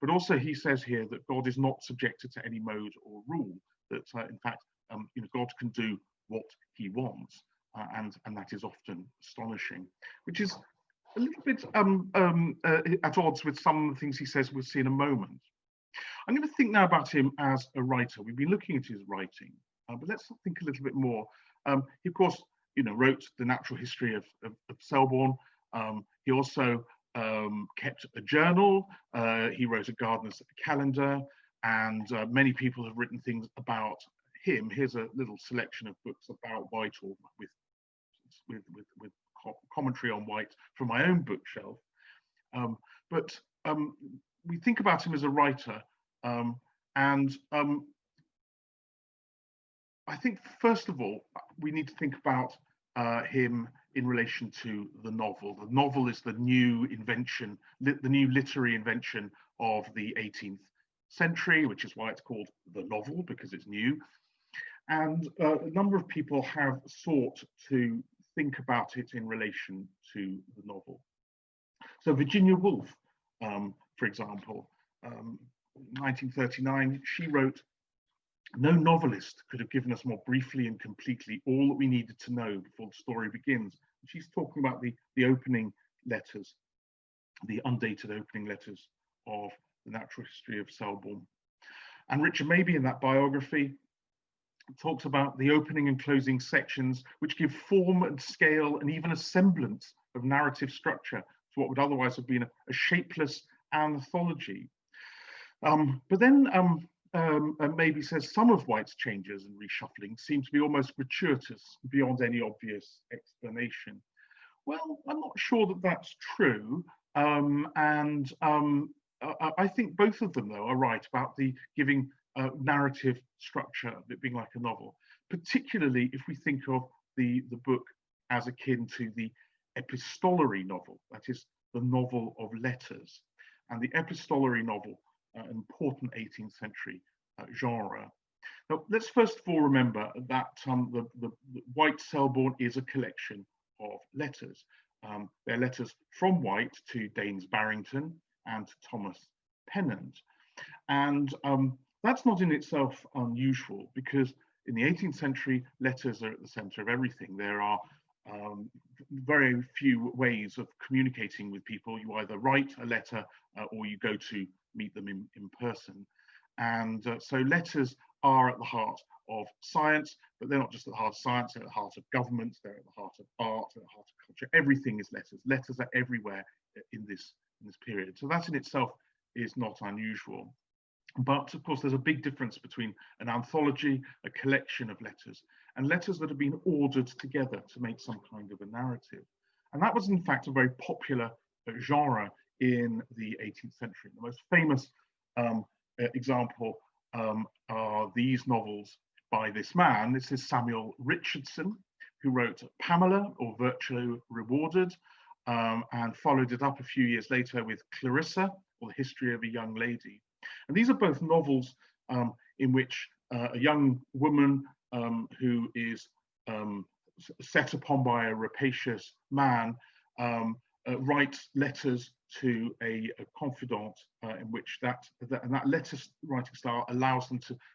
But also he says here that God is not subjected to any mode or rule, that in fact, God can do what he wants, and that is often astonishing, which is a little bit at odds with some of the things he says we'll see in a moment. I'm going to think now about him as a writer. We've been looking at his writing, but let's think a little bit more. He, of course, wrote the Natural History of Selborne. He also kept a journal. He wrote a gardener's calendar, and many people have written things about him. Here's a little selection of books about White, or with commentary on White from my own bookshelf. But we think about him as a writer, and I think first of all we need to think about him in relation to the novel. The novel is the new invention, the new literary invention of the 18th century, which is why it's called the novel, because it's new. And a number of people have sought to think about it in relation to the novel. So Virginia Woolf, for example, 1939, she wrote, "No novelist could have given us more briefly and completely all that we needed to know before the story begins." And she's talking about the opening letters, the undated opening letters of the Natural History of Selborne. And Richard Mabey, in that biography, talks about the opening and closing sections, which give form and scale and even a semblance of narrative structure to what would otherwise have been a shapeless anthology. But then maybe says some of White's changes and reshuffling seem to be almost gratuitous beyond any obvious explanation. Well, I'm not sure that that's true. I think both of them, though, are right about the giving narrative structure, it being like a novel, particularly if we think of the book as akin to the epistolary novel, that is, the novel of letters. And the epistolary novel, an important 18th century genre. Now, let's first of all remember that the White Selborne is a collection of letters. They're letters from White to Daines Barrington and to Thomas Pennant. And that's not in itself unusual, because in the 18th century, letters are at the center of everything. There are very few ways of communicating with people. You either write a letter or you go to meet them in person. And so letters are at the heart of science, but they're not just at the heart of science, they're at the heart of government, they're at the heart of art, they're at the heart of culture. Everything is letters. Letters are everywhere in this period. So that in itself is not unusual. But of course, there's a big difference between an anthology, a collection of letters, and letters that have been ordered together to make some kind of a narrative. And that was in fact a very popular genre in the 18th century. The most famous example are these novels by this man. This is Samuel Richardson, who wrote Pamela, or Virtually Rewarded, and followed it up a few years later with Clarissa, or The History of a Young Lady. And these are both novels in which a young woman who is set upon by a rapacious man writes letters to a confidant, in which that letter writing style allows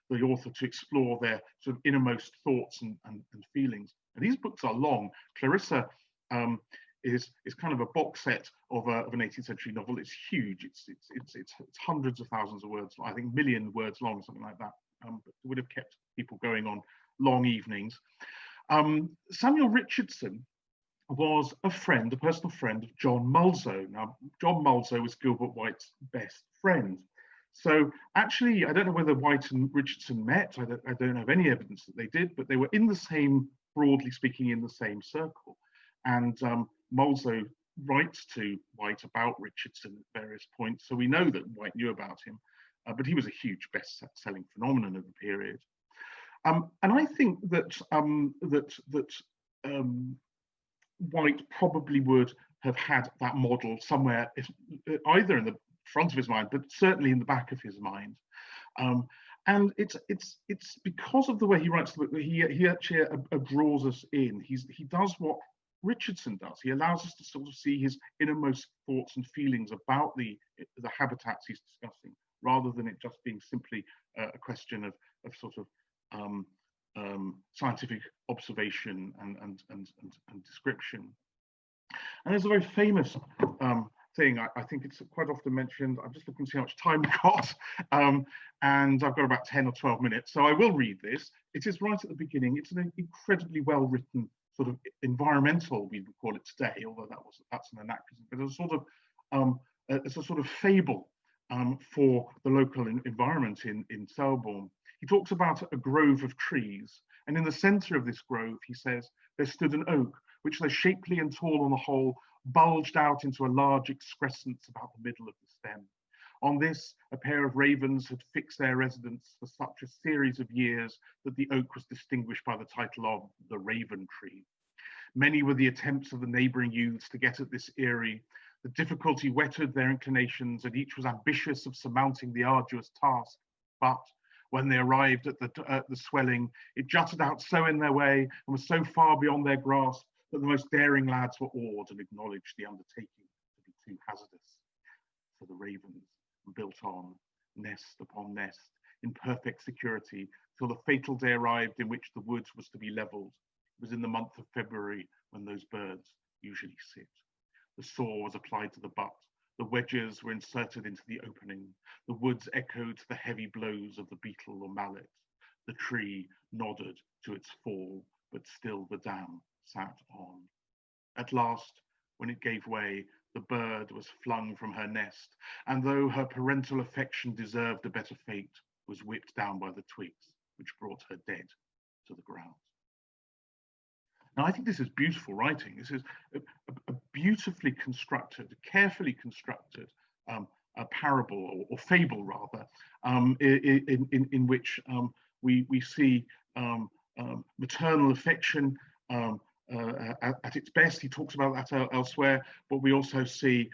the author to explore their sort of innermost thoughts and feelings. And these books are long. Clarissa is kind of a box set of an 18th century novel. It's huge. It's hundreds of thousands of words, I think million words long, something like that. But it would have kept people going on long evenings. Samuel Richardson was a personal friend of John Mulso. Now, John Mulso was Gilbert White's best friend. So actually, I don't know whether White and Richardson met. I don't have any evidence that they did, but they were in the same, broadly speaking, in the same circle. And Mulso writes to White about Richardson at various points, so we know that White knew about him, but he was a huge best-selling phenomenon of the period. And I think that White probably would have had that model somewhere, either in the front of his mind, but certainly in the back of his mind. And it's because of the way he writes the book that he actually draws us in. He does what Richardson does. He allows us to sort of see his innermost thoughts and feelings about the habitats he's discussing, rather than it just being simply a question of sort of scientific observation and description. And there's a very famous thing, I think it's quite often mentioned. I'm just looking to see how much time we've got, and I've got about 10 or 12 minutes, so I will read this. It is right at the beginning. It's an incredibly well-written sort of environmental, we would call it today, although that's an anachronism, but it's a sort of fable for the local environment in Selborne. He talks about a grove of trees, and in the center of this grove, he says, there stood an oak, which, though shapely and tall on the whole, bulged out into a large excrescence about the middle of the stem. On this, a pair of ravens had fixed their residence for such a series of years that the oak was distinguished by the title of the Raven Tree. Many were the attempts of the neighboring youths to get at this eyrie. The difficulty whetted their inclinations, and each was ambitious of surmounting the arduous task. But when they arrived at the swelling, it jutted out so in their way and was so far beyond their grasp that the most daring lads were awed and acknowledged the undertaking to be too hazardous. So the ravens built on, nest upon nest, in perfect security, till the fatal day arrived in which the woods was to be levelled. It was in the month of February when those birds usually sit. The saw was applied to the butt. The wedges were inserted into the opening. The woods echoed to the heavy blows of the beetle or mallet. The tree nodded to its fall, but still the dam sat on. At last, when it gave way, the bird was flung from her nest, and though her parental affection deserved a better fate, was whipped down by the twigs, which brought her dead to the ground. Now, I think this is beautiful writing. This is a beautifully constructed, carefully constructed a parable or fable, rather, in which we see maternal affection at its best. He talks about that elsewhere, but we also see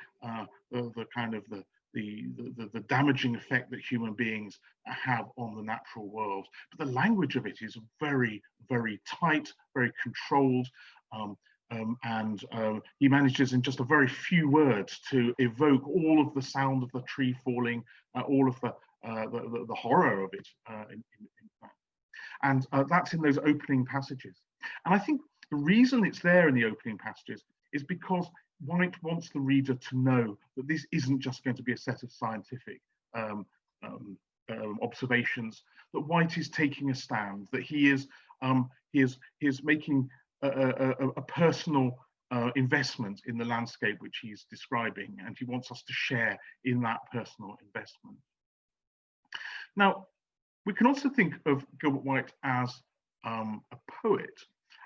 the kind of the damaging effect that human beings have on the natural world. But the language of it is very, very tight, very controlled, and he manages in just a very few words to evoke all of the sound of the tree falling, all of the horror of it, in fact. And that's in those opening passages. And I think the reason it's there in the opening passages is because White wants the reader to know that this isn't just going to be a set of scientific observations, that White is taking a stand, that he is making a personal investment in the landscape which he's describing, and he wants us to share in that personal investment. Now, we can also think of Gilbert White as a poet,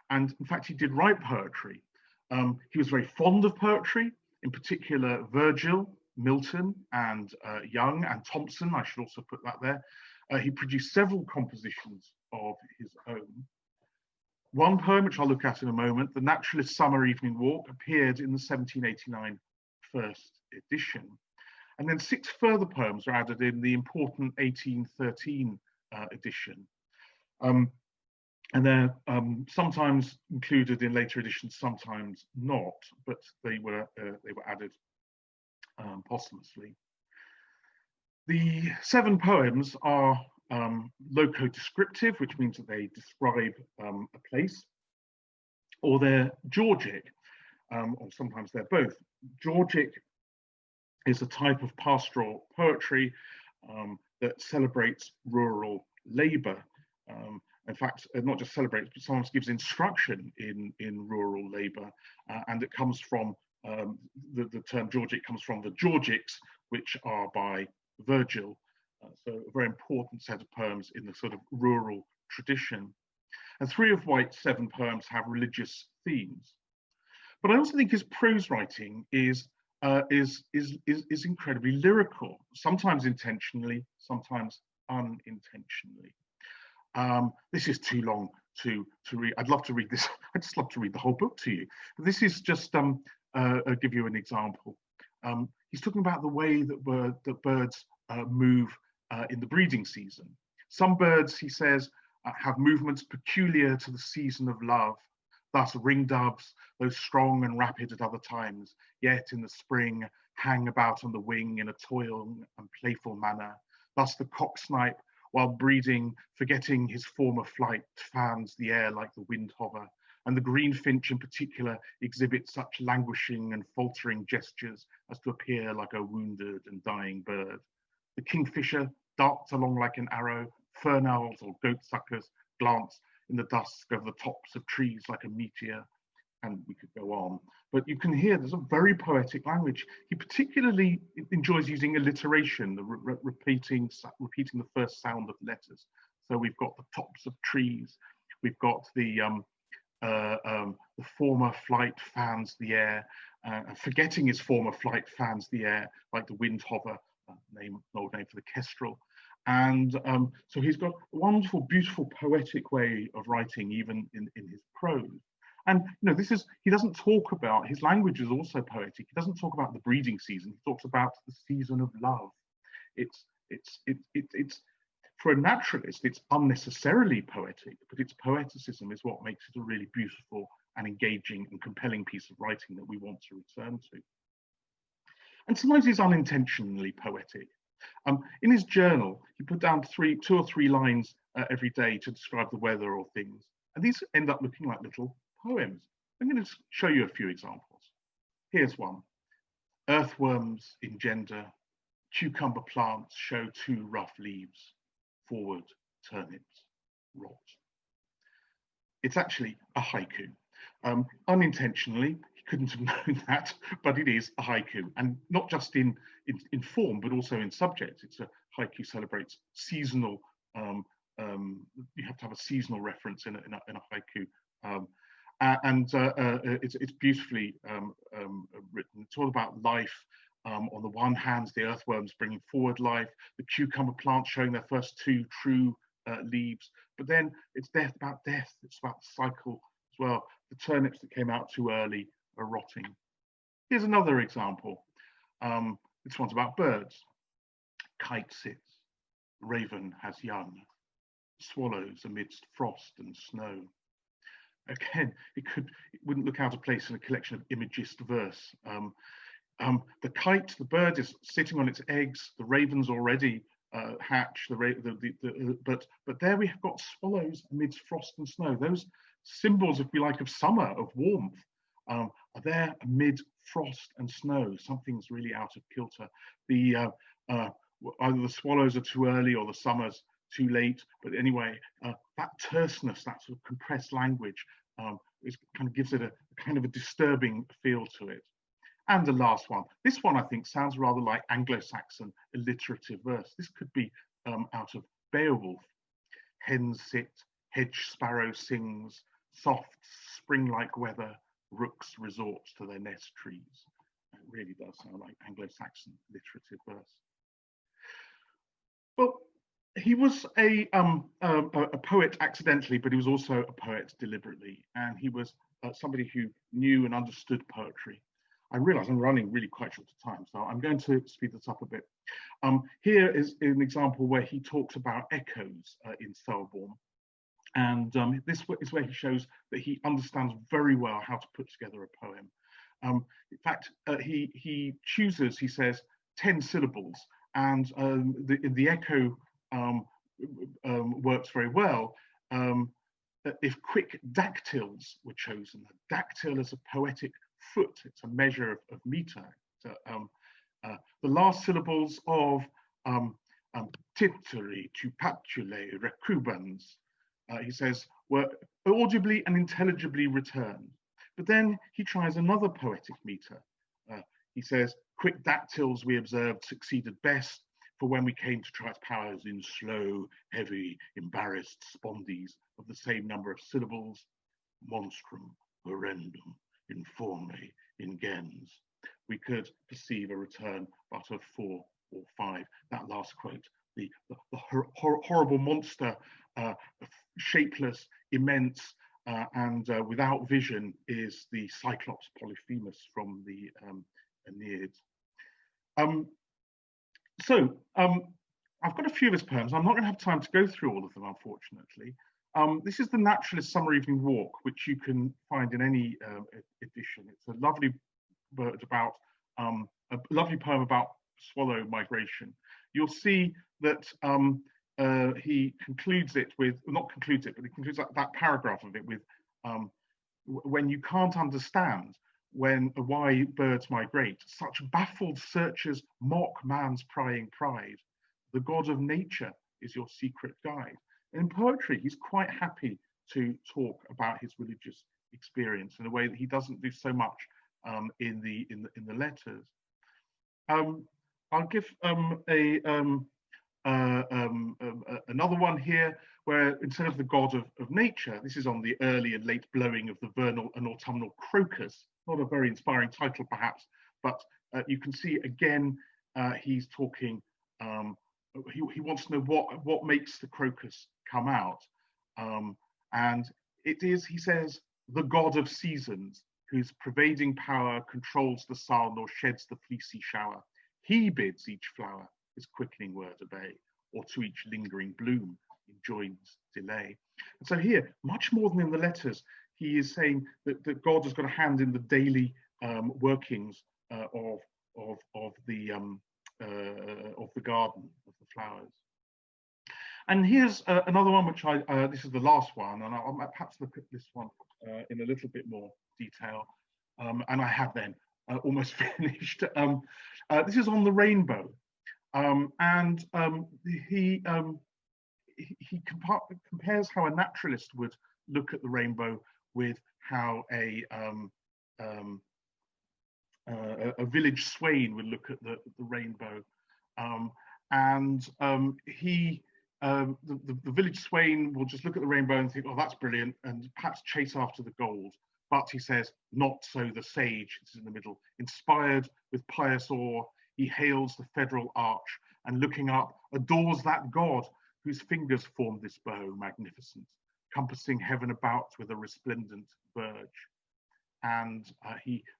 and in fact he did write poetry. He was very fond of poetry, in particular Virgil, Milton, and Young, and Thomson. I should also put that there. He produced several compositions of his own. One poem, which I'll look at in a moment, The Naturalist Summer Evening Walk, appeared in the 1789 first edition. And then 6 further poems are added in the important 1813 edition. And they're sometimes included in later editions, sometimes not, but they were added posthumously. The 7 poems are loco-descriptive, which means that they describe a place, or they're Georgic, or sometimes they're both. Georgic is a type of pastoral poetry that celebrates rural labour. In fact, not just celebrates, but sometimes gives instruction in rural labour, and it comes from the term Georgic comes from the Georgics, which are by Virgil. So a very important set of poems in the sort of rural tradition. And 3 of White's 7 poems have religious themes. But I also think his prose writing is incredibly lyrical, sometimes intentionally, sometimes unintentionally. This is too long to read. I'd love to read this. I'd just love to read the whole book to you. This is just I'll give you an example. He's talking about the way that birds move in the breeding season. Some birds, he says, have movements peculiar to the season of love. Thus ringdoves, though strong and rapid at other times, yet in the spring hang about on the wing in a toiling and playful manner. Thus the cocksnipe, while breeding, forgetting his former flight, fans the air like the wind hover, and the greenfinch in particular exhibits such languishing and faltering gestures as to appear like a wounded and dying bird. The kingfisher darts along like an arrow, fern owls or goatsuckers glance in the dusk over the tops of trees like a meteor, and we could go on. But you can hear there's a very poetic language. He particularly enjoys using alliteration, the repeating the first sound of letters. So we've got the tops of trees, we've got the former flight fans the air, forgetting his former flight fans the air, like the wind hover, old name for the kestrel. And so he's got a wonderful, beautiful, poetic way of writing, even in his prose. And he doesn't talk about, his language is also poetic. He doesn't talk about the breeding season. He talks about the season of love. It's for a naturalist, it's unnecessarily poetic, but its poeticism is what makes it a really beautiful and engaging and compelling piece of writing that we want to return to. And sometimes it's unintentionally poetic. In his journal, he put down 2 or 3 lines every day to describe the weather or things. And these end up looking like little poems. I'm going to show you a few examples. Here's one. Earthworms engender, cucumber plants show 2 rough leaves, forward turnips rot. It's actually a haiku. Unintentionally, he couldn't have known that, but it is a haiku, and not just in form, but also in subject. It's a haiku celebrates seasonal. You have to have a seasonal reference in a haiku, it's beautifully written. It's all about life. On the one hand, the earthworms bringing forward life, the cucumber plants showing their first two true leaves, but then it's about death. It's about the cycle as well. The turnips that came out too early are rotting. Here's another example. This one's about birds. Kite sits, raven has young, swallows amidst frost and snow. Again, it wouldn't look out of place in a collection of imagist verse. The kite, the bird, is sitting on its eggs. The ravens already hatch. But there we have got swallows amidst frost and snow. Those symbols, if we like, of summer, of warmth, are there amid frost and snow. Something's really out of kilter. Either the swallows are too early or the summer's too late. But anyway, that terseness, that sort of compressed language, kind of gives it a kind of a disturbing feel to it. And the last one. This one, I think, sounds rather like Anglo-Saxon alliterative verse. This could be out of Beowulf. Hens sit, hedge sparrow sings, soft spring-like weather, rooks resort to their nest trees. It really does sound like Anglo-Saxon literative verse. Well, he was a poet accidentally, but he was also a poet deliberately, and he was somebody who knew and understood poetry. I realise I'm running really quite short of time, so I'm going to speed this up a bit. Here is an example where he talks about echoes in Selborne, and this is where he shows that he understands very well how to put together a poem. In fact, he chooses, he says, 10 syllables, and the echo works very well if quick dactyls were chosen. A dactyl is a poetic foot, it's a measure of meter. So, the last syllables of tipteri, tupatule, recubans, he says, were audibly and intelligibly returned. But then he tries another poetic meter. He says, quick dactyls we observed succeeded best, for when we came to try its powers in slow, heavy, embarrassed spondees of the same number of syllables, monstrum, horrendum, informe, ingens, we could perceive a return but of 4 or 5. That last quote, the horrible monster, shapeless, immense, and without vision, is the Cyclops Polyphemus from the Aeneid. I've got a few of his poems. I'm not going to have time to go through all of them, unfortunately. This is the Naturalist Summer Evening Walk, which you can find in any edition. It's a lovely bird about a lovely poem about swallow migration. You'll see that he concludes it with, not concludes it, but he concludes that paragraph of it with, when you can't understand why birds migrate, such baffled searchers mock man's prying pride. The God of nature is your secret guide. In poetry, he's quite happy to talk about his religious experience in a way that he doesn't do so much in the letters. I'll give another one here, where instead of the god of nature, this is on the early and late blowing of the vernal and autumnal crocus. Not a very inspiring title, perhaps, but you can see again he's talking. He wants to know what makes the crocus come out, and it is, he says, the god of seasons, whose pervading power controls the sun or sheds the fleecy shower. He bids each flower his quickening word obey, or to each lingering bloom enjoins delay. And so here, much more than in the letters, he is saying that God has got a hand in the daily workings of the garden, of the flowers. And here's another one, which this is the last one, and I'll perhaps look at this one in a little bit more detail. And I have then almost finished. This is on the rainbow, and he compares how a naturalist would look at the rainbow with how a a village swain would look at the rainbow, the village swain will just look at the rainbow and think, oh, that's brilliant, and perhaps chase after the gold. But he says, not so the sage, it's in the middle. Inspired with pious awe, he hails the federal arch, and looking up, adores that God whose fingers formed this bow magnificent, compassing heaven about with a resplendent verge. And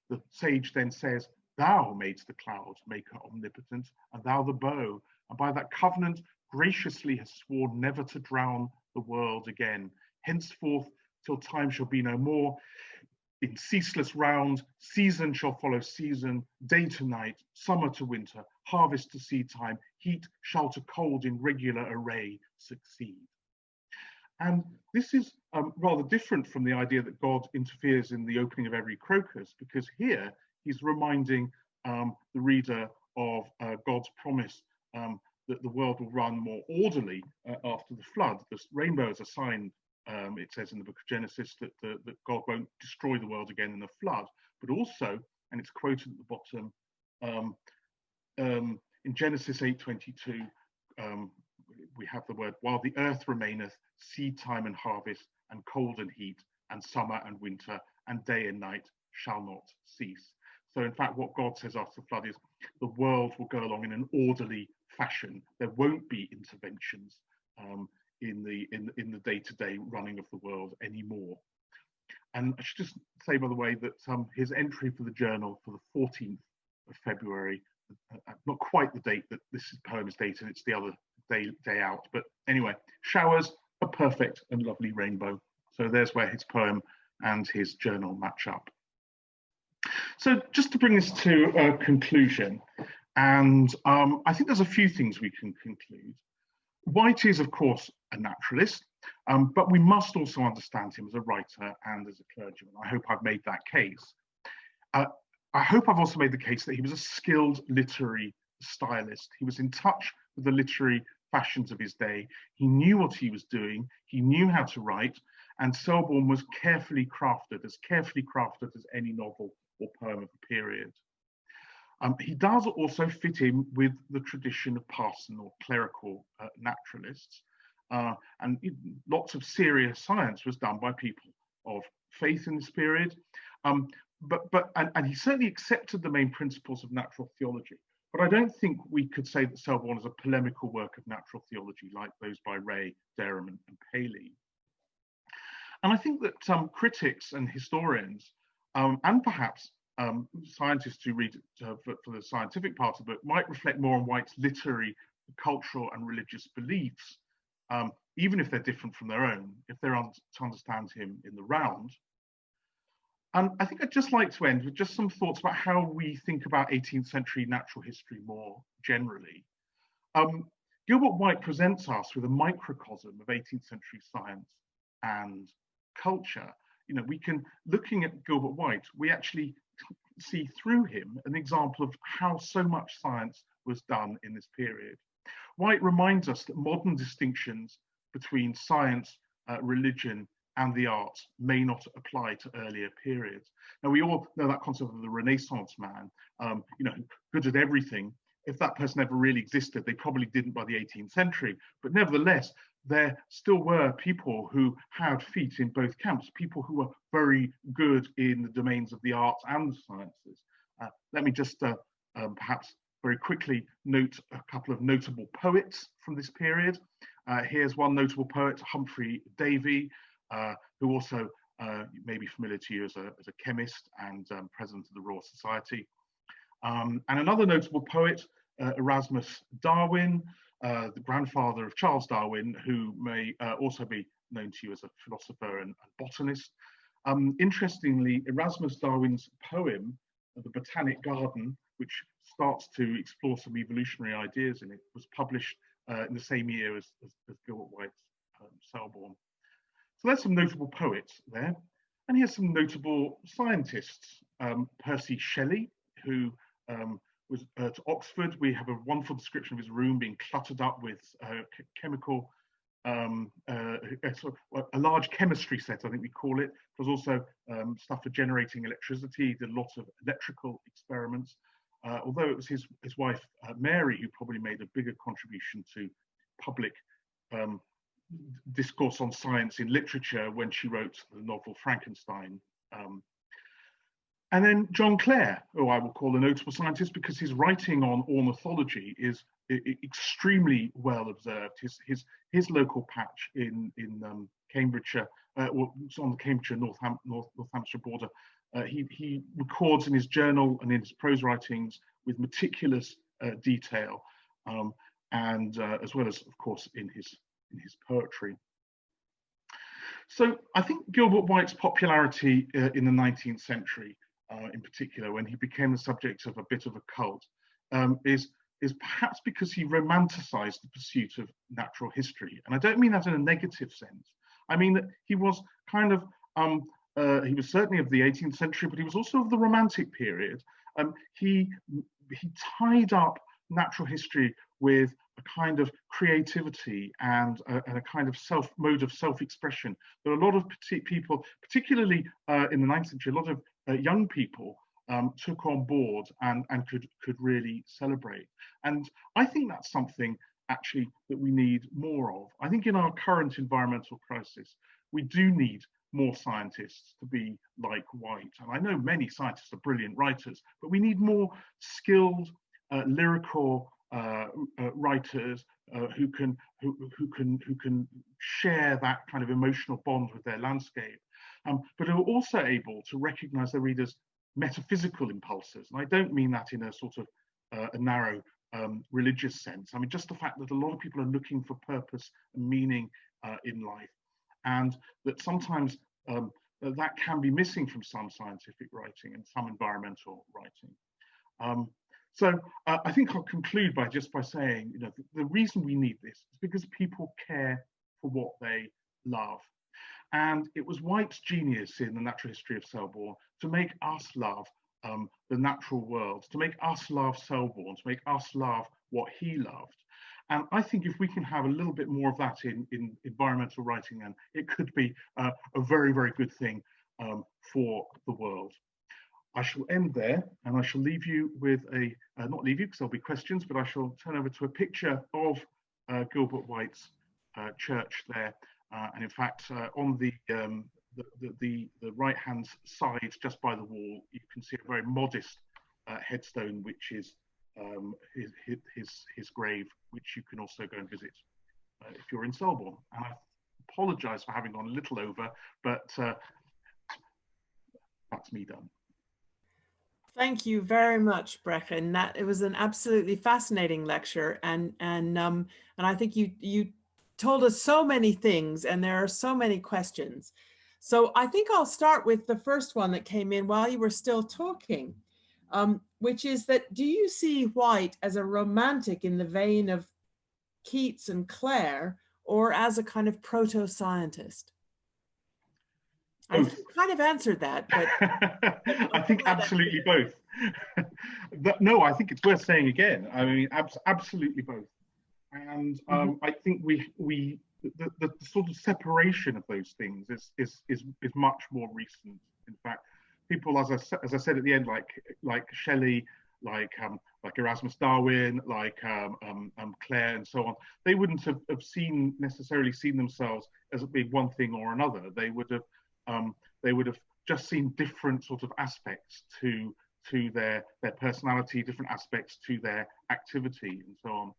the sage then says, thou madest the cloud, maker omnipotent, and thou the bow, and by that covenant graciously hast sworn never to drown the world again. Henceforth, till time shall be no more, in ceaseless round, season shall follow season, day to night, summer to winter, harvest to seed time, heat shall to cold in regular array succeed. And this is rather different from the idea that God interferes in the opening of every crocus, because here he's reminding the reader of God's promise that the world will run more orderly after the flood. The rainbow is a sign, it says in the book of Genesis, that God won't destroy the world again in the flood, but also, and it's quoted at the bottom, in Genesis 8:22, we have the word, while the earth remaineth, seed time and harvest, and cold and heat, and summer and winter, and day and night shall not cease. So in fact, what God says after the flood is the world will go along in an orderly fashion. There won't be interventions in the day-to-day running of the world anymore. And I should just say, by the way, that his entry for the journal for the 14th of February, not quite the date that this poem is dated, it's the other day out, but anyway, showers, a perfect and lovely rainbow. So there's where his poem and his journal match up. So just to bring this to a conclusion, and I think there's a few things we can conclude. White is, of course, a naturalist, but we must also understand him as a writer and as a clergyman. I hope I've made that case. I hope I've also made the case that he was a skilled literary stylist. He was in touch with the literary fashions of his day. He knew what he was doing. He knew how to write, and Selborne was carefully crafted as any novel or poem of the period. He does also fit in with the tradition of parson or clerical naturalists, and lots of serious science was done by people of faith in this period. And he certainly accepted the main principles of natural theology. But I don't think we could say that Selborne is a polemical work of natural theology like those by Ray, Derham, and Paley. And I think that critics and historians, and perhaps scientists who read for the scientific part of the book, might reflect more on White's literary, cultural, and religious beliefs, even if they're different from their own, if they're to understand him in the round. And I think I'd just like to end with just some thoughts about how we think about 18th century natural history more generally. Gilbert White presents us with a microcosm of 18th century science and culture. You know, we can, looking at Gilbert White, we actually see through him an example of how so much science was done in this period. White reminds us that modern distinctions between science, religion, and the arts may not apply to earlier periods. Now, we all know that concept of the Renaissance man, you know, good at everything. If that person ever really existed, they probably didn't by the 18th century. But nevertheless, there still were people who had feet in both camps, people who were very good in the domains of the arts and the sciences. Let me just perhaps very quickly note a couple of notable poets from this period. Here's one notable poet, Humphrey Davy, who also may be familiar to you as a chemist and president of the Royal Society. And another notable poet, Erasmus Darwin, the grandfather of Charles Darwin, who may also be known to you as a philosopher and botanist. Interestingly, Erasmus Darwin's poem, The Botanic Garden, which starts to explore some evolutionary ideas in it, was published in the same year as Gilbert White's Selborne. So there's some notable poets there. And here's some notable scientists. Percy Shelley, who was at Oxford. We have a wonderful description of his room being cluttered up with chemical a large chemistry set, I think we call it. There was also stuff for generating electricity. He did a lot of electrical experiments. Although it was his wife, Mary, who probably made a bigger contribution to public discourse on science in literature when she wrote the novel Frankenstein. And then John Clare, who I will call a notable scientist because his writing on ornithology is extremely well observed. His local patch in Cambridgeshire, it's on the Cambridgeshire-Northamptonshire border. He records in his journal and in his prose writings with meticulous detail, and as well as, of course, in his poetry. So I think Gilbert White's popularity in the 19th century, in particular, when he became the subject of a bit of a cult, is perhaps because he romanticized the pursuit of natural history. And I don't mean that in a negative sense. I mean that he was kind of, he was certainly of the 18th century, but he was also of the Romantic period. He tied up natural history with a kind of creativity and a kind of mode of self-expression. There are a lot of people, particularly in the 19th century, a lot of young people took on board and could really celebrate. And I think that's something actually that we need more of. I think in our current environmental crisis, we do need more scientists to be like White. And I know many scientists are brilliant writers, but we need more skilled, lyrical writers who can share that kind of emotional bond with their landscape, but who are also able to recognize their readers' metaphysical impulses. And I don't mean that in a sort of a narrow religious sense. I mean just the fact that a lot of people are looking for purpose and meaning in life, and that sometimes that can be missing from some scientific writing and some environmental writing. So I think I'll conclude by saying, the reason we need this is because people care for what they love. And it was White's genius in the Natural History of Selborne to make us love the natural world, to make us love Selborne, to make us love what he loved. And I think if we can have a little bit more of that in environmental writing, then it could be a very, very good thing for the world. I shall end there, and I shall leave you with not leave you because there'll be questions, but I shall turn over to a picture of Gilbert White's church there. And in fact, on the right-hand side, just by the wall, you can see a very modest headstone, which is his grave, which you can also go and visit if you're in Selborne. And I apologise for having gone a little over, but that's me done. Thank you very much, Brycchan. It was an absolutely fascinating lecture, and I think you told us so many things, and there are so many questions. So I think I'll start with the first one that came in while you were still talking, which is that, do you see White as a romantic in the vein of Keats and Clare, or as a kind of proto-scientist? I kind of answered that, but I think absolutely both. No, I think it's worth saying again. I mean, absolutely both. And I think the sort of separation of those things is much more recent. In fact, people, as I said at the end, like Shelley, like Erasmus Darwin, like Clare, and so on, they wouldn't have necessarily seen themselves as being one thing or another. They would have just seen different sort of aspects to their personality, different aspects to their activity, and so on.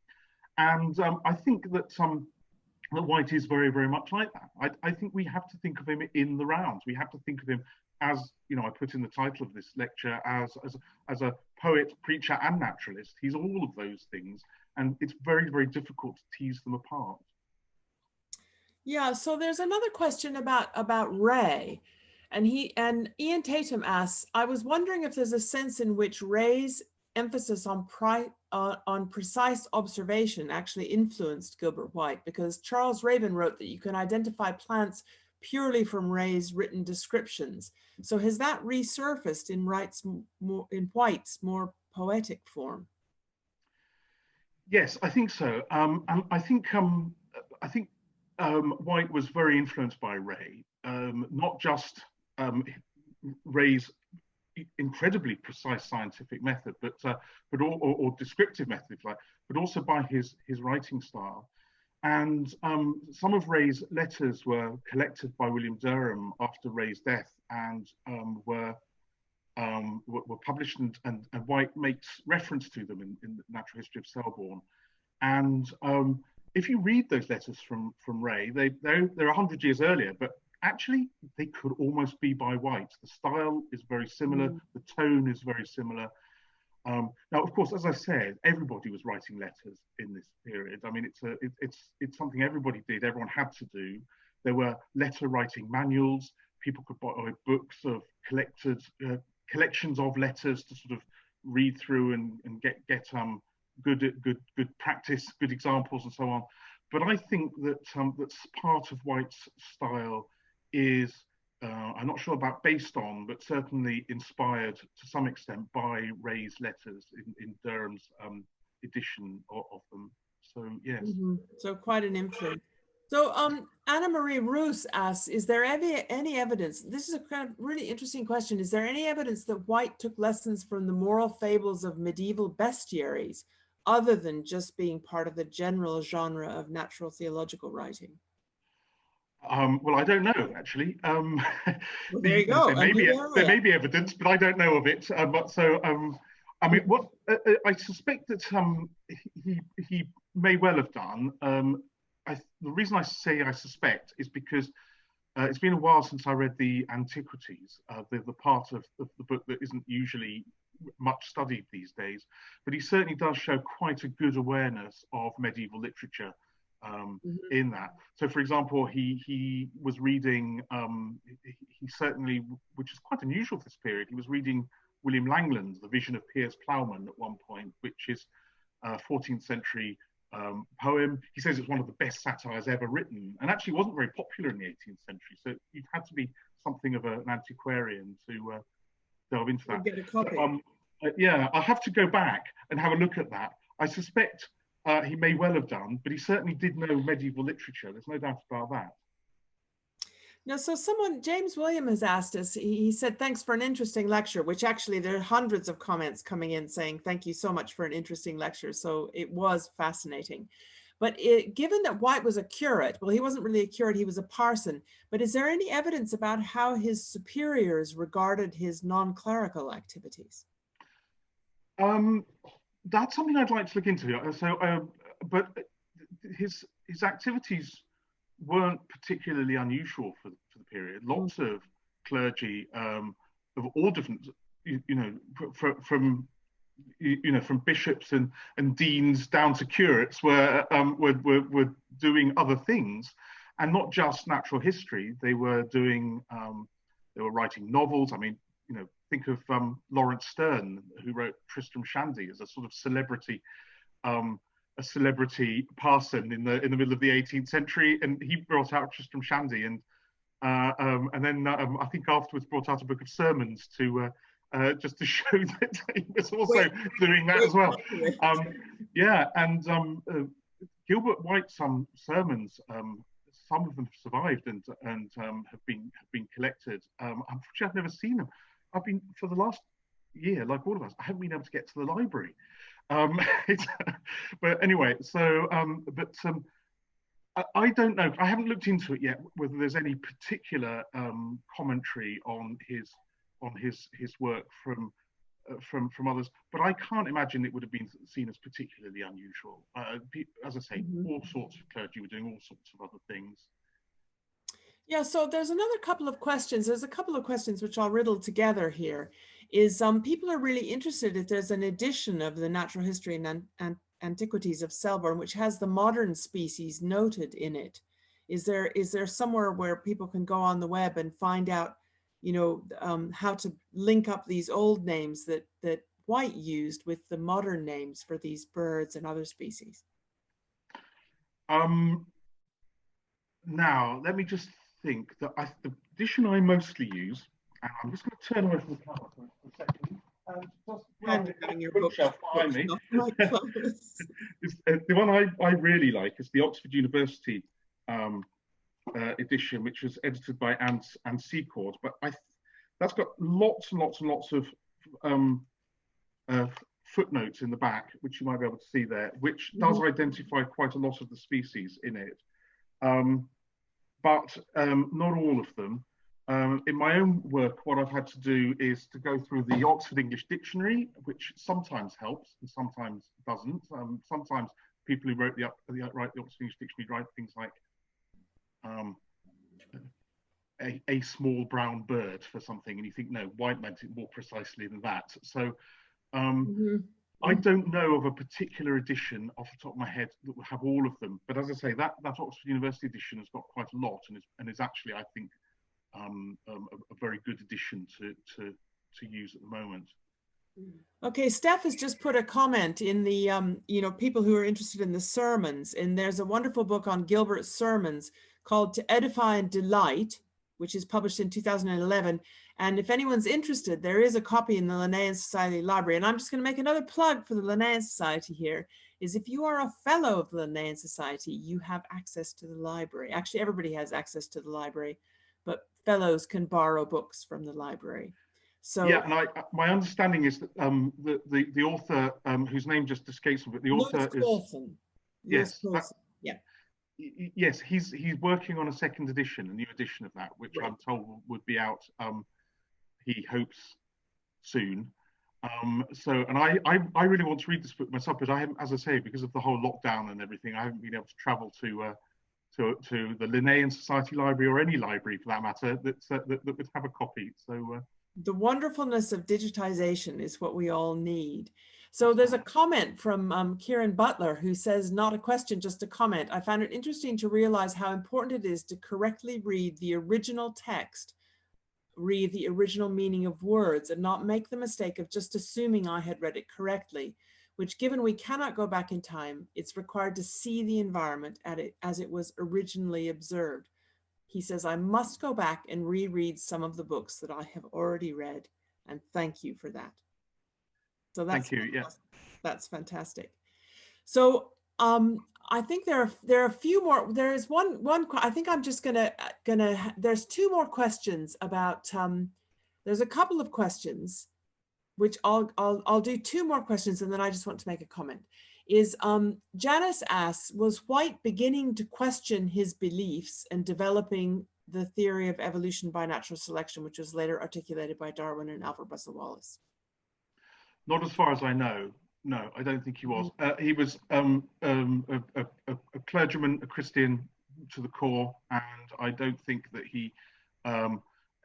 And I think that White is very, very much like that. I think we have to think of him in the round. We have to think of him as, I put in the title of this lecture, as a poet, preacher, and naturalist. He's all of those things, and it's very, very difficult to tease them apart. Yeah, so there's another question about Ray, and Ian Tatum asks, I was wondering if there's a sense in which Ray's emphasis on precise observation actually influenced Gilbert White, because Charles Raven wrote that you can identify plants purely from Ray's written descriptions. So has that resurfaced in White's more poetic form? Yes, I think so. And I think White was very influenced by Ray, not just Ray's incredibly precise scientific method, or descriptive method, if you like, but also by his writing style. And some of Ray's letters were collected by William Derham after Ray's death, and were published, and White makes reference to them in the Natural History of Selborne. And if you read those letters from Ray, they're 100 years earlier, but actually they could almost be by White. The style is very similar, the tone is very similar. Now, of course, as I said, everybody was writing letters in this period. I mean, it's something everybody did, everyone had to do. There were letter writing manuals. People could buy books of collections of letters to sort of read through and get good practice, good examples, and so on. But I think that that's part of White's style is, I'm not sure about based on, but certainly inspired to some extent by Ray's letters in Durham's edition of them. So yes. So quite an influence. So Anna Marie Roos asks, is there any evidence, this is a kind of really interesting question, is there any evidence that White took lessons from the moral fables of medieval bestiaries, other than just being part of the general genre of natural theological writing? Well, I don't know, actually. Well, there you go. There may be evidence, but I don't know of it. I mean, what I suspect that he may well have done. The reason I say I suspect is because it's been a while since I read the Antiquities, the part of the book that isn't usually much studied these days, but he certainly does show quite a good awareness of medieval literature in that. So, for example, he was reading, he certainly, which is quite unusual for this period, he was reading William Langland's The Vision of Piers Plowman at one point, which is a 14th century poem. He says it's one of the best satires ever written, and actually wasn't very popular in the 18th century, so you'd had to be something of an antiquarian to delve into that. Get a copy. Yeah, I'll have to go back and have a look at that. I suspect he may well have done, but he certainly did know medieval literature. There's no doubt about that. Now, so James William has asked us, he said, thanks for an interesting lecture, which actually there are hundreds of comments coming in saying, thank you so much for an interesting lecture. So it was fascinating. But given that White was a curate, well, he wasn't really a curate, he was a parson, but is there any evidence about how his superiors regarded his non-clerical activities? That's something I'd like to look into. But his activities weren't particularly unusual for the period. Lots of clergy of all different, from bishops and deans down to curates were doing other things, and not just natural history. They were doing, they were writing novels. I mean, think of Lawrence Sterne, who wrote Tristram Shandy as a sort of celebrity parson in the middle of the 18th century, and he brought out Tristram Shandy, and then I think afterwards brought out a book of sermons to just to show that he was also doing that as well. Yeah, and Gilbert White's sermons, some of them have survived and have been collected. Unfortunately, I've never seen them. I've been, for the last year, like all of us, I haven't been able to get to the library. But anyway, so I don't know. I haven't looked into it yet whether there's any particular commentary on his work from others. But I can't imagine it would have been seen as particularly unusual. As I say, all sorts of clergy were doing all sorts of other things. Yeah, so there's another couple of questions. There's a couple of questions which I'll riddle together here. People are really interested if there's an edition of the Natural History and Antiquities of Selborne which has the modern species noted in it. Is there somewhere where people can go on the web and find out, how to link up these old names that White used with the modern names for these birds and other species? Now, let me just think that the edition I mostly use, and I'm just going to turn away from the camera for a second. And having your bookshelf behind me. The one I really like is the Oxford University edition, which was edited by Anne Secord. But that's got lots and lots and lots of footnotes in the back, which you might be able to see there, which does identify quite a lot of the species in it, but not all of them. In my own work, what I've had to do is to go through the Oxford English Dictionary, which sometimes helps and sometimes doesn't. Sometimes people who write the Oxford English Dictionary write things like a small brown bird for something, and you think, no, White meant it more precisely than that. So I don't know of a particular edition off the top of my head that will have all of them, but as I say, that Oxford University edition has got quite a lot, and is actually, I think, a very good edition to use at the moment. Okay, Steph has just put a comment in the, people who are interested in the sermons, and there's a wonderful book on Gilbert's sermons called To Edify and Delight, which is published in 2011. And if anyone's interested, there is a copy in the Linnean Society Library. And I'm just going to make another plug for the Linnean Society here, is if you are a fellow of the Linnean Society, you have access to the library. Actually, everybody has access to the library, but fellows can borrow books from the library. So yeah, and my understanding is that the author, whose name just escapes me, but the author is Coulson. Yes, yeah. Yes, he's working on a second edition, a new edition of that, which I'm told would be out. He hopes soon. So, and I really want to read this book myself, but I haven't, as I say, because of the whole lockdown and everything, I haven't been able to travel to the Linnean Society Library, or any library for that matter, that would have a copy. So. The wonderfulness of digitization is what we all need. So there's a comment from Kieran Butler, who says, not a question, just a comment. I found it interesting to realize how important it is to correctly read the original text, read the original meaning of words, and not make the mistake of just assuming I had read it correctly, which, given we cannot go back in time, it's required to see the environment as it was originally observed. He says, I must go back and reread some of the books that I have already read, and thank you for that. So that's, thank you. Yeah, that's fantastic. So I think there are a few more. There is one. I think I'm just gonna. There's two more questions about. There's a couple of questions, which I'll do two more questions, and then I just want to make a comment. Is Janice asks, was White beginning to question his beliefs and developing the theory of evolution by natural selection, which was later articulated by Darwin and Alfred Russel Wallace? Not as far as I know. No, I don't think he was. He was a clergyman, a Christian to the core, and I don't think that he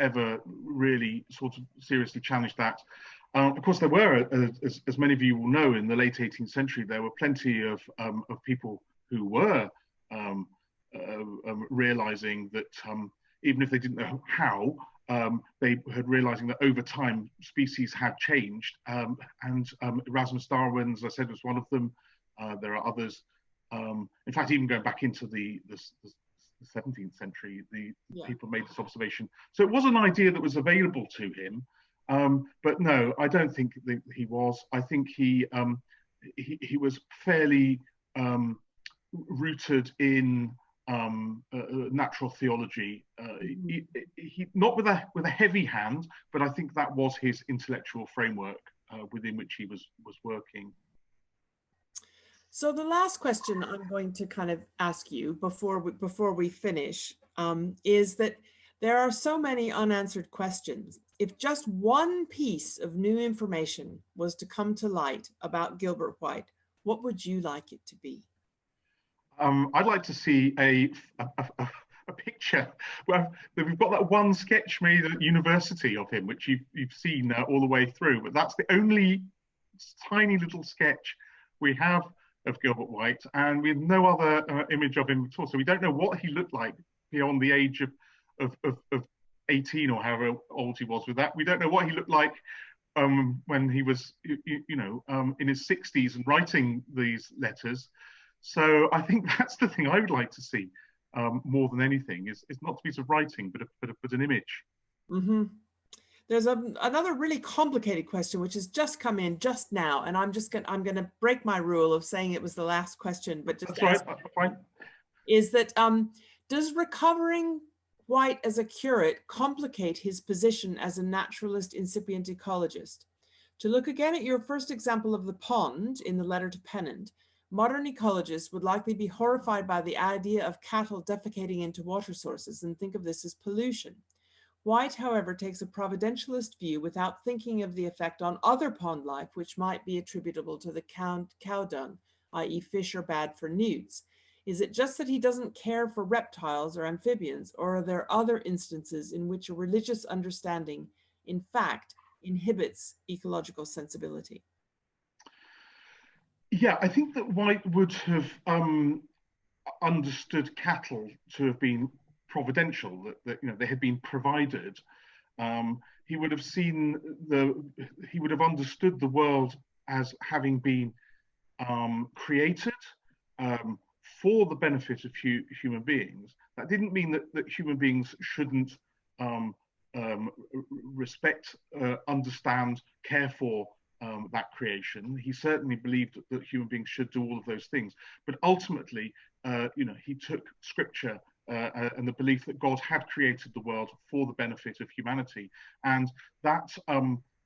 ever really sort of seriously challenged that. Of course, there were, as many of you will know, in the late 18th century, there were plenty of people who were realizing that even if they didn't know how, they had realizing that over time species had changed. And Erasmus Darwin, as I said, was one of them. There are others. In fact, even going back into the 17th century, people made this observation. So it was an idea that was available to him. But no, I don't think that he was. I think he was fairly rooted in natural theology. He not with a heavy hand, but I think that was his intellectual framework within which he was working. So the last question I'm going to kind of ask you before we finish is that there are so many unanswered questions. If just one piece of new information was to come to light about Gilbert White, what would you like it to be? I'd like to see a picture. Well, we've got that one sketch made at university of him, which you've seen all the way through, but that's the only tiny little sketch we have of Gilbert White, and we have no other image of him at all. So we don't know what he looked like beyond the age of 18 or however old he was with that. We don't know what he looked like when he was, in his 60s and writing these letters. So I think that's the thing I would like to see more than anything is not a piece of writing, but an image. Mm-hmm. There's another really complicated question which has just come in just now, and I'm going to break my rule of saying it was the last question, but just that's right. Fine. is that does recovering White as a curate complicate his position as a naturalist incipient ecologist? To look again at your first example of the pond in the letter to Pennant, modern ecologists would likely be horrified by the idea of cattle defecating into water sources and think of this as pollution. White, however, takes a providentialist view without thinking of the effect on other pond life, which might be attributable to the cow dung, i.e. fish are bad for newts. Is it just that he doesn't care for reptiles or amphibians, or are there other instances in which a religious understanding, in fact, inhibits ecological sensibility? Yeah, I think that White would have understood cattle to have been providential, that you know, they had been provided. He would have seen he would have understood the world as having been created for the benefit of human beings. That didn't mean that human beings shouldn't respect, understand, care for that creation. He certainly believed that human beings should do all of those things. But ultimately, you know, he took scripture and the belief that God had created the world for the benefit of humanity, and that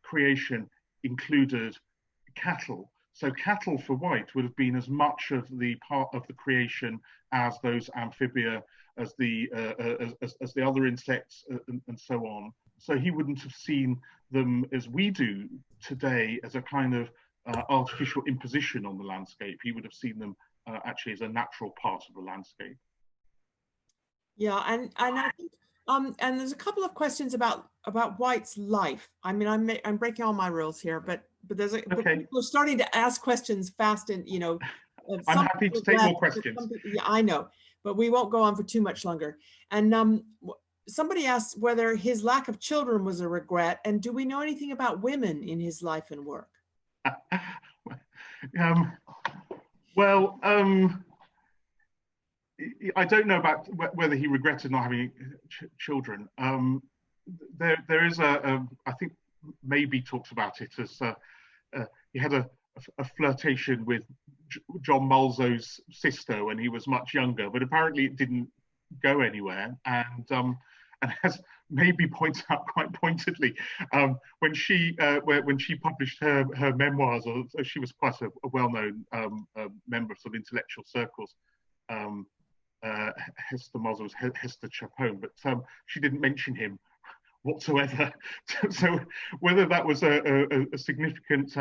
creation included cattle. So cattle for White would have been as much of the part of the creation as those amphibia, as the other insects, and so on. So he wouldn't have seen them as we do today as a kind of artificial imposition on the landscape. He would have seen them actually as a natural part of the landscape. Yeah, and I think and there's a couple of questions about White's life. I mean, I'm breaking all my rules here, but there's but people are starting to ask questions fast, and you know, I'm happy to take more questions. Yeah, I know, but we won't go on for too much longer. And somebody asked whether his lack of children was a regret, and do we know anything about women in his life and work? I don't know about whether he regretted not having children. There is I think maybe talks about it as he had a flirtation with John Mulzo's sister when he was much younger, but apparently it didn't go anywhere. And as maybe points out quite pointedly, when she published her memoirs, or she was quite a well-known member of some intellectual circles. Hester Mulzo was Hester Chapone, but she didn't mention him whatsoever. So whether that was a significant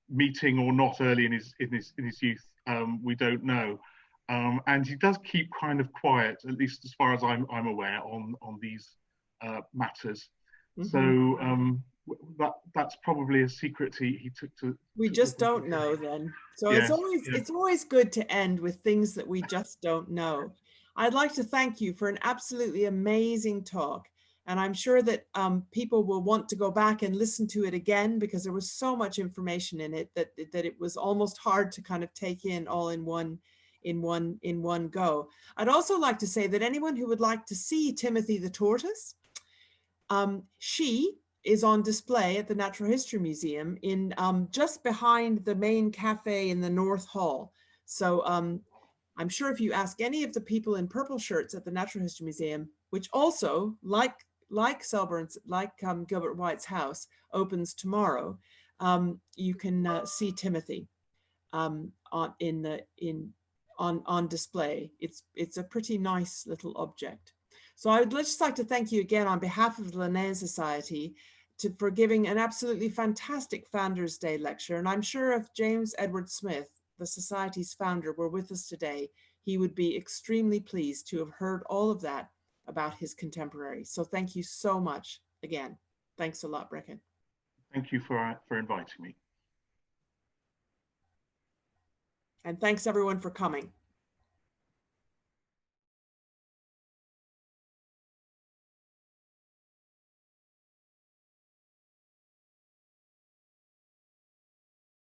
meeting or not early in his youth, we don't know. And he does keep kind of quiet, at least as far as I'm aware, on these matters. Mm-hmm. So that's probably a secret he took to. We just don't know then. So yes, it's always good to end with things that we just don't know. I'd like to thank you for an absolutely amazing talk. And I'm sure that people will want to go back and listen to it again, because there was so much information in it that it was almost hard to kind of take in all in one go. I'd also like to say that anyone who would like to see Timothy the tortoise, she is on display at the Natural History Museum in just behind the main cafe in the North Hall. So I'm sure if you ask any of the people in purple shirts at the Natural History Museum, which also, like Selborne's, like Gilbert White's house, opens tomorrow, you can see Timothy on display. It's a pretty nice little object. So I would just like to thank you again on behalf of the Linnean Society for giving an absolutely fantastic Founders Day lecture. And I'm sure if James Edward Smith, the Society's founder, were with us today, he would be extremely pleased to have heard all of that about his contemporary. So thank you so much again. Thanks a lot, Brycchan. Thank you for inviting me. And thanks everyone for coming.